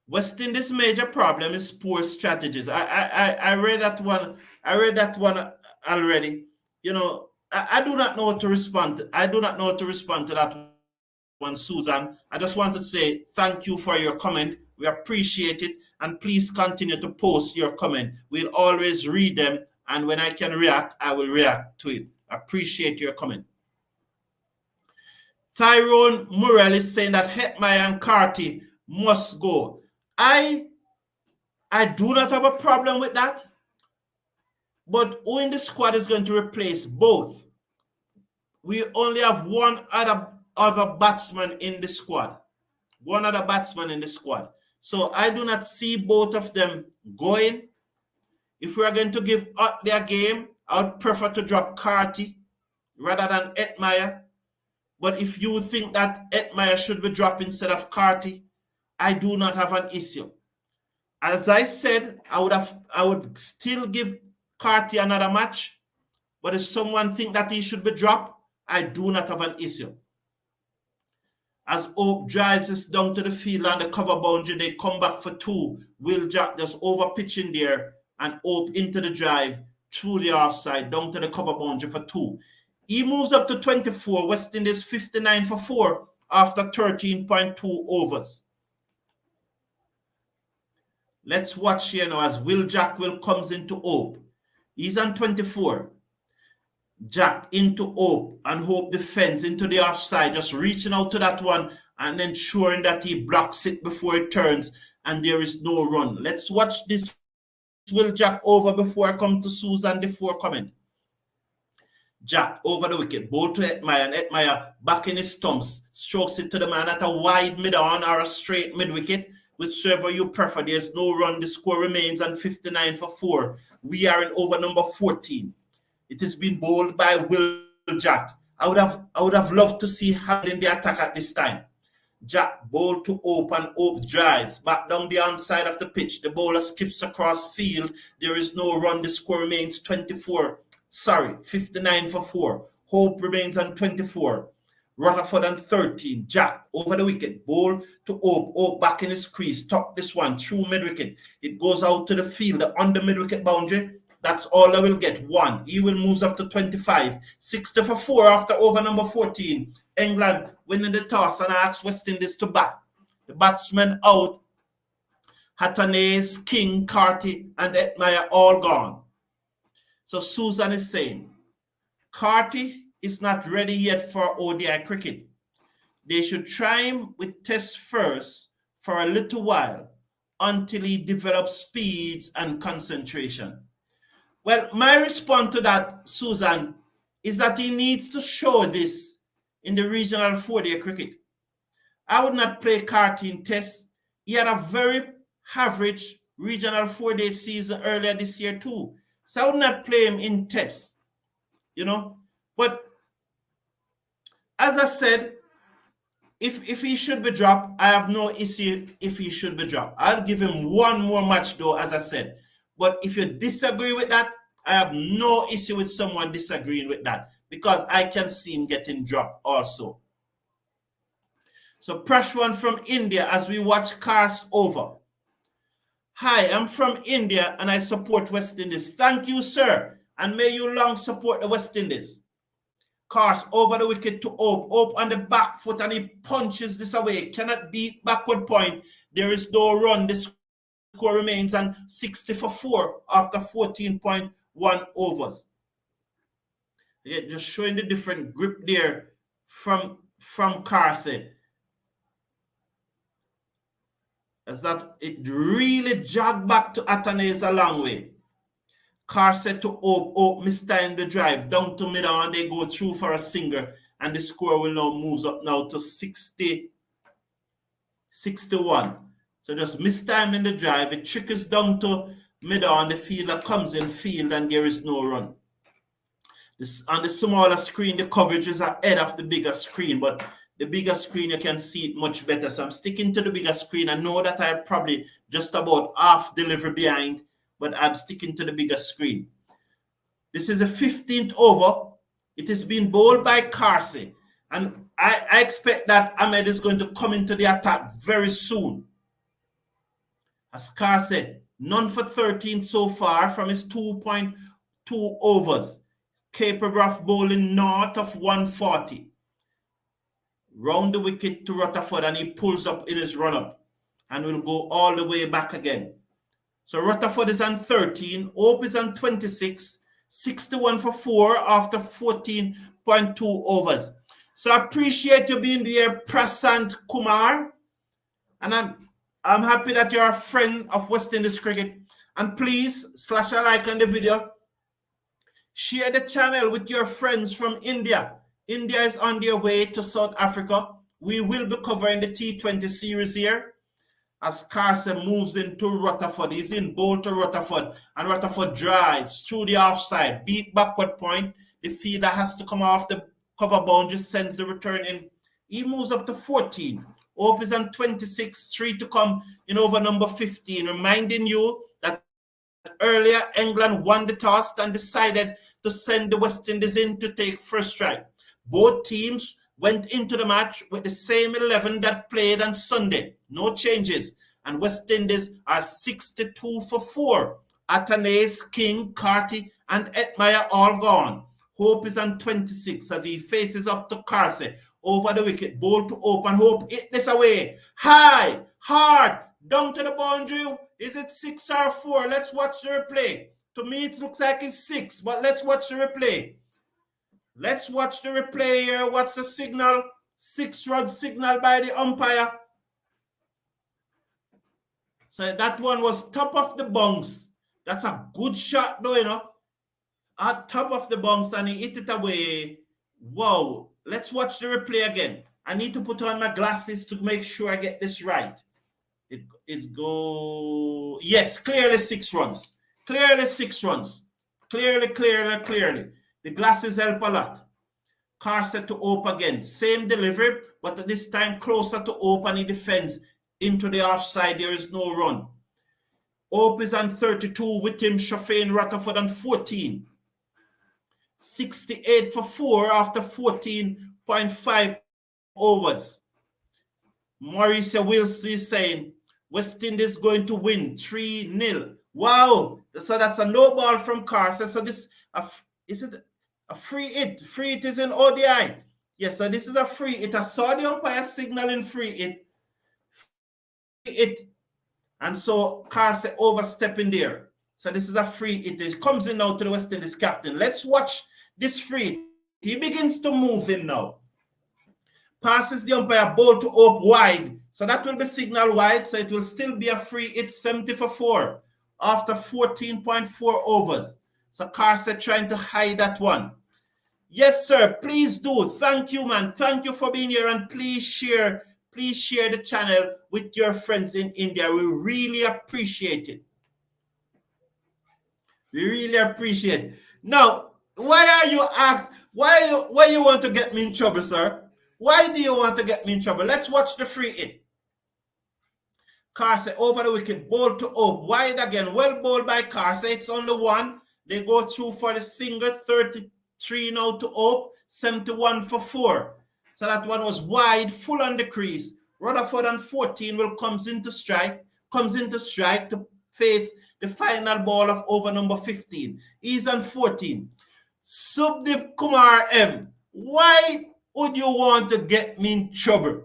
West Indies' major problem is poor strategies. I read that one already. You know, I do not know what to respond to. I do not know what to respond to that one, Susan. I just wanted to say thank you for your comment. We appreciate it. And please continue to post your comment. We'll always read them. And when I can react, I will react to it. Appreciate your comment. Tyrone Murrell is saying that Hetmeyer and Carty must go. I do not have a problem with that. But who in the squad is going to replace both? We only have one other batsman in the squad. One other batsman in the squad. So I do not see both of them going. If we are going to give up their game, I would prefer to drop Carty rather than Hetmeyer. But if you think that Hetmeyer should be dropped instead of Carty, I do not have an issue. As I said, I would still give Carty another match. But if someone think that he should be dropped, I do not have an issue. As Hope drives this down to the field on the cover boundary, they come back for two. Will Jack just over pitching there and Hope into the drive through the offside down to the cover boundary for two. He moves up to 24. West Indies 59 for 4 after 13.2 overs. Let's watch here now as Will Jack comes into Hope. He's on 24. Jack into Hope, and Hope defends into the offside, just reaching out to that one and ensuring that he blocks it before it turns and there is no run. Let's watch this Will Jack over before I come to Susan before comment. Jack over the wicket, ball to Hetmeyer, and Hetmeyer back in his stumps, strokes it to the man at a wide mid-on or a straight mid-wicket, whichever you prefer. There's no run. The score remains on 59 for 4. We are in over number 14. It has been bowled by Will Jack. I would have loved to see Hal in the attack at this time. Jack bowled to Hope, and Hope drives back down the outside of the pitch. The bowler skips across field. There is no run. The score remains 59 for 4. Hope remains on 24. Rutherford on 13. Jack over the wicket. Bowl to Hope. Hope back in his crease. Tuck this one through mid-wicket. It goes out to the field on the mid-wicket boundary. That's all I will get. 1. He will move up to 25. 60 for 4 after over number 14. England winning the toss and asks West Indies to bat. The batsmen out. Hatanese, King, Carty, and Hetmeyer all gone. So Susan is saying, Carty is not ready yet for ODI cricket. They should try him with tests first for a little while until he develops speeds and concentration. Well, my response to that, Susan, is that he needs to show this in the regional 4-day cricket. I would not play Carty in tests. He had a very average regional 4-day season earlier this year too. So I would not play him in tests, you know. But as I said, if he should be dropped, I have no issue if he should be dropped. I'll give him one more match though, as I said. But if you disagree with that, I have no issue with someone disagreeing with that because I can see him getting dropped also. So Prashwan from India as we watch cast over. Hi, I'm from India and I support West Indies. Thank you, sir. And may you long support the West Indies. Cars over the wicket to Hope. Hope on the back foot and he punches this away. Cannot beat backward point. There is no run. The score remains on 60 for 4 after 14.1 overs. Again, just showing the different grip there from Carson. As that it really jogged back to Atanese a long way. Carson to Hope. Hope mistimed the drive down to middle and they go through for a single and the score will now moves up now to 61. So just mistiming the drive. It trickles down to middle and the fielder comes in field and there is no run. This, on the smaller screen, the coverage is ahead of the bigger screen, but the bigger screen, you can see it much better. So I'm sticking to the bigger screen. I know that I'm probably just about half delivery behind, but I'm sticking to the bigger screen. This is the 15th over. It has been bowled by Carson. And I expect that Ahmed is going to come into the attack very soon. As Carson, none for 13 so far from his 2.2 2 overs. Capable of bowling north of 140. Round the wicket to Rutherford, and he pulls up in his run-up and will go all the way back again. So Rutherford is on 13, Hope is on 26, 61 for 4 after 14.2 overs. So I appreciate you being there, Prasant Kumar. And I'm happy that you're a friend of West Indies cricket. And please slash a like on the video. Share the channel with your friends from India. India is on their way to South Africa. We will be covering the T20 series here as Carson moves into Rutherford. He's in bowl to Rutherford, and Rutherford drives through the offside, beat backward point. The fielder has to come off the cover boundary, sends the return in. He moves up to 14. Hope is on 26, 3 to come in over number 15, reminding you that earlier England won the toss and decided to send the West Indies in to take first strike. Both teams went into the match with the same 11 that played on Sunday. No changes. And West Indies are 62 for 4. Atanase, King, Carty, and Etmire all gone. Hope is on 26 as he faces up to Carsey. Over the wicket, bowl to open. Hope hit this away. High, hard, down to the boundary. Is it 6 or 4? Let's watch the replay. To me, it looks like it's 6, but let's watch the replay. Let's watch the replay here. What's the signal? 6-run signal by the umpire. So that one was top of the bunks. That's a good shot though, you know. At top of the bunks, and he hit it away. Wow. Let's watch the replay again. I need to put on my glasses to make sure I get this right. It's go. Yes, clearly 6 runs. Clearly 6 runs. Clearly. The glasses help a lot. Carsey to Hope again. Same delivery, but this time closer to Hope, and he defends into the offside. There is no run. Hope is on 32 with him. Shafane Rutherford on 14. 68 for 4 after 14.5 overs. Mauricio Wilson is saying West Indies going to win 3-0. Wow. So that's a no ball from Carsey. So this is it a free hit? Free hit is in ODI. Yes, so this is a free hit. I saw the umpire signaling free hit. And so Carsey overstepping there. So this is a free hit. It comes in now to the West Indies captain. Let's watch this free hit. He begins to move in now. Passes the umpire, ball to Hope wide. So that will be signal wide. So it will still be a free hit, 70 for 4 after 14.4 overs. So Carsey trying to hide that one. Yes, sir. Please do. Thank you, man. Thank you for being here. And please share the channel with your friends in India. We really appreciate it. We really appreciate it. Now, why are you asked? Why you want to get me in trouble, sir? Why do you want to get me in trouble? Let's watch the free hit. Carsey over the wicket, ball to Hope, wide again. Well bowled by Carsey. It's on the one. They go through for the single, 33 now to Hope, 71 for 4. So that one was wide, full on the crease. Rutherford on 14 will comes into strike to face the final ball of over number 15. He's on 14. Subdeep Kumar M. Why would you want to get me in trouble?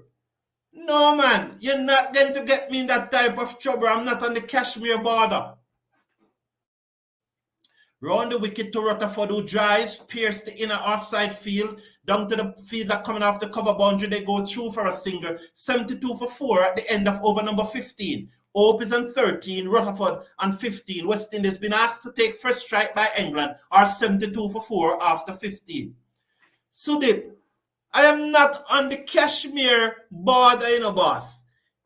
No, man, you're not going to get me in that type of trouble. I'm not on the Kashmir border. Round the wicket to Rutherford, who drives, pierce the inner offside field, down to the fielder coming off the cover boundary. They go through for a single, 72 for 4 at the end of over number 15. Hope is on 13, Rutherford on 15. West Indies been asked to take first strike by England, are 72 for 4 after 15. Sudeep, I am not on the Kashmir border, you know, boss.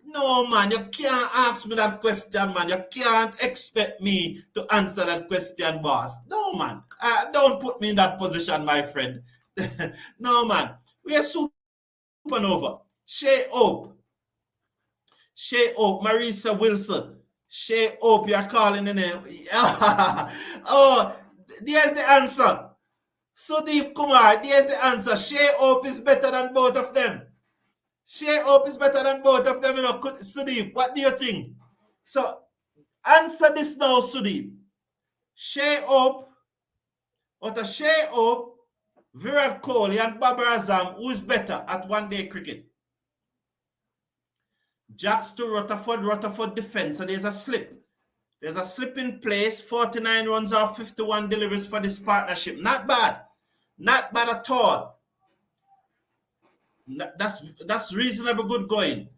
No, man, you can't ask me that question, man. You can't expect me to answer that question, boss. No, man. Don't put me in that position, my friend. No, man. We are supernova. Shai Hope. Marisa Wilson. Shai Hope, you're calling the name. Oh, there's the answer. Sudeep Kumar, there's the answer. Shai Hope is better than both of them. Shai Hope is better than both of them. You know, Sudeep, what do you think? So, answer this now, Sudeep. Shai Hope Out of Shai Hope, Virat Kohli, and Babar Azam, who is better at one-day cricket? Jacks to Rutherford defense, so there's a slip. There's a slip in place, 49 runs off 51 deliveries for this partnership. Not bad. Not bad at all. That's reasonable good going.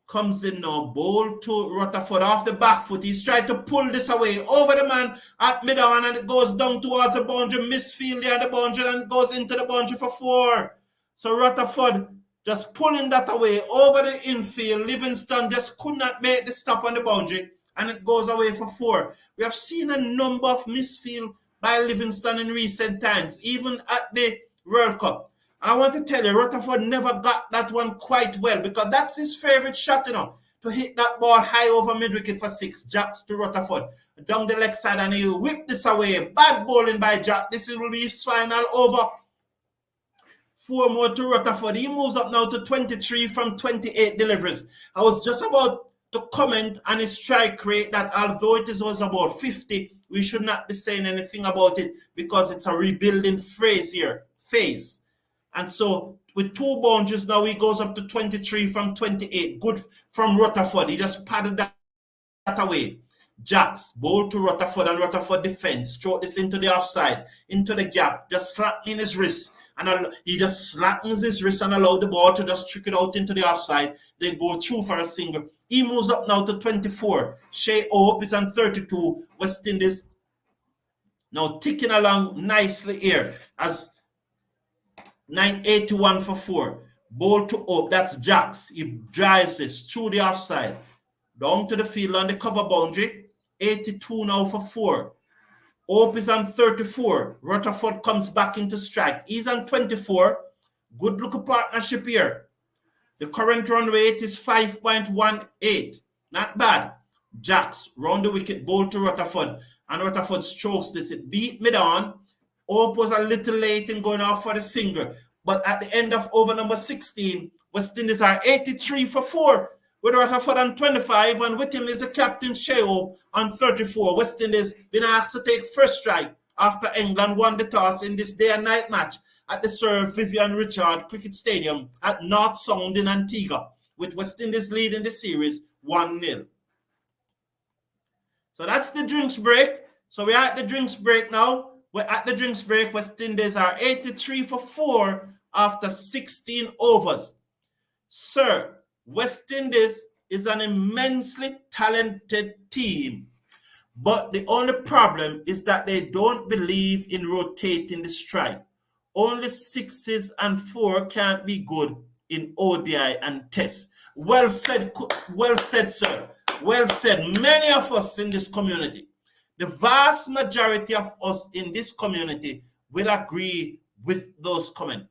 Comes in now, bowl to Rutherford off the back foot. He's trying to pull this away over the man at mid-on, and it goes down towards the boundary, misfield there at the boundary, and it goes into the boundary for 4. So Rutherford just pulling that away over the infield. Livingston just could not make the stop on the boundary, and it goes away for 4. We have seen a number of misfield by Livingston in recent times, even at the World Cup. And I want to tell you, Rutherford never got that one quite well, because that's his favorite shot, to hit that ball high over mid-wicket for 6. Jacks to Rutherford down the leg side, and he whipped this away. Bad bowling by Jack. This will be his final over. 4 more to Rutherford. He moves up now to 23 from 28 deliveries. I was just about to comment on his strike rate that although it was about 50, we should not be saying anything about it, because it's a rebuilding phase. And so with 2 boundaries now, he goes up to 23 from 28. Good from Rutherford. He just padded that away. Jacks, bowl to Rutherford, and Rutherford defense. Stroke this into the offside, into the gap, just slackening his wrist. And he just slackens his wrist and allow the ball to just trick it out into the offside. Then go through for a single. He moves up now to 24. Shai Hope is on 32. West Indies now ticking along nicely here as 981 for 4. Ball to Hope. That's Jacks. He drives this through the offside. Down to the field on the cover boundary. 82 now for 4. Hope is on 34. Rutherford comes back into strike. He's on 24. Good looking partnership here. The current run rate is 5.18. Not bad. Jacks round the wicket, bowl to Rutherford. And Rutherford strokes this. It beat mid-on. Hope was a little late in going off for the single. But at the end of over number 16, West Indies are 83 for 4. With Rutherford on 25, and with him is the captain Shai Hope on 34. West Indies been asked to take first strike after England won the toss in this day and night match at the Sir Vivian Cricket Stadium at North Sound in Antigua, with West Indies leading the series 1-0. So that's the drinks break. So we're at the drinks break now. We're at the drinks break. West Indies are 83 for 4 after 16 overs. Sir, West Indies is an immensely talented team, but the only problem is that they don't believe in rotating the strike. Only 6s and 4 can't be good in ODI and Test. Well said, sir. Well said. Many of us in this community, the vast majority of us in this community will agree with those comments.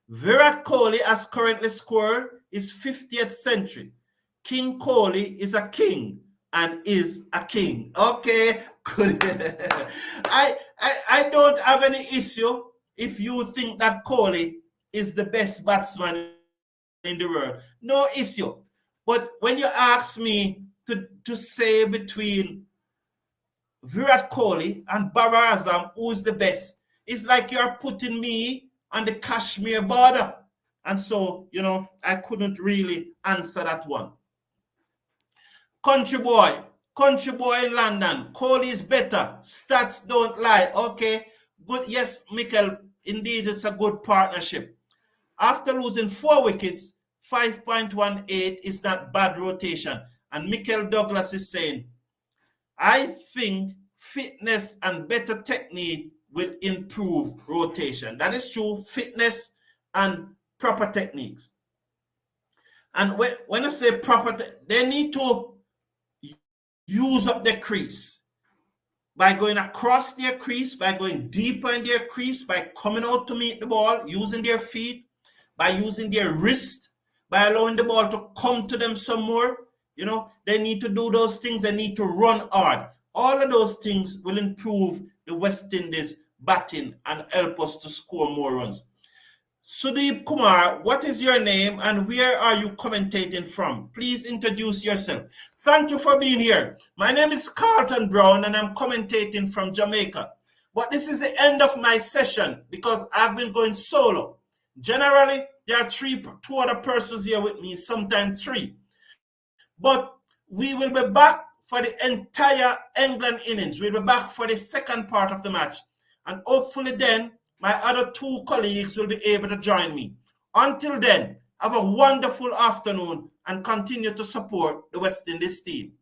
Virat Kohli has currently scored his 50th century. King Kohli is a king and is a king. Okay, good. I don't have any issue if you think that Kohli is the best batsman in the world. No issue. But when you ask me to say between Virat Kohli and Babar Azam who's the best, it's like you're putting me on the Kashmir border. And so, I couldn't really answer that one. Country boy in London. Kohli is better. Stats don't lie. Okay, good. Yes, Mikel, indeed, it's a good partnership. After losing 4 wickets, 5.18 is not bad rotation. And Mikel Douglas is saying, I think fitness and better technique will improve rotation. That is true, fitness and proper techniques. And when I say proper, they need to use up their crease by going across their crease, by going deeper in their crease, by coming out to meet the ball, using their feet, by using their wrist, by allowing the ball to come to them some more. They need to do those things. They need to run hard. All of those things will improve the West Indies batting and help us to score more runs. Sudeep Kumar, what is your name and where are you commentating from? Please introduce yourself. Thank you for being here. My name is Carlton Brown and I'm commentating from Jamaica. But this is the end of my session because I've been going solo. Generally, there are two other persons here with me, sometimes three. But we will be back for the entire England innings. We'll be back for the second part of the match. And hopefully then, my other two colleagues will be able to join me. Until then, have a wonderful afternoon and continue to support the West Indies team.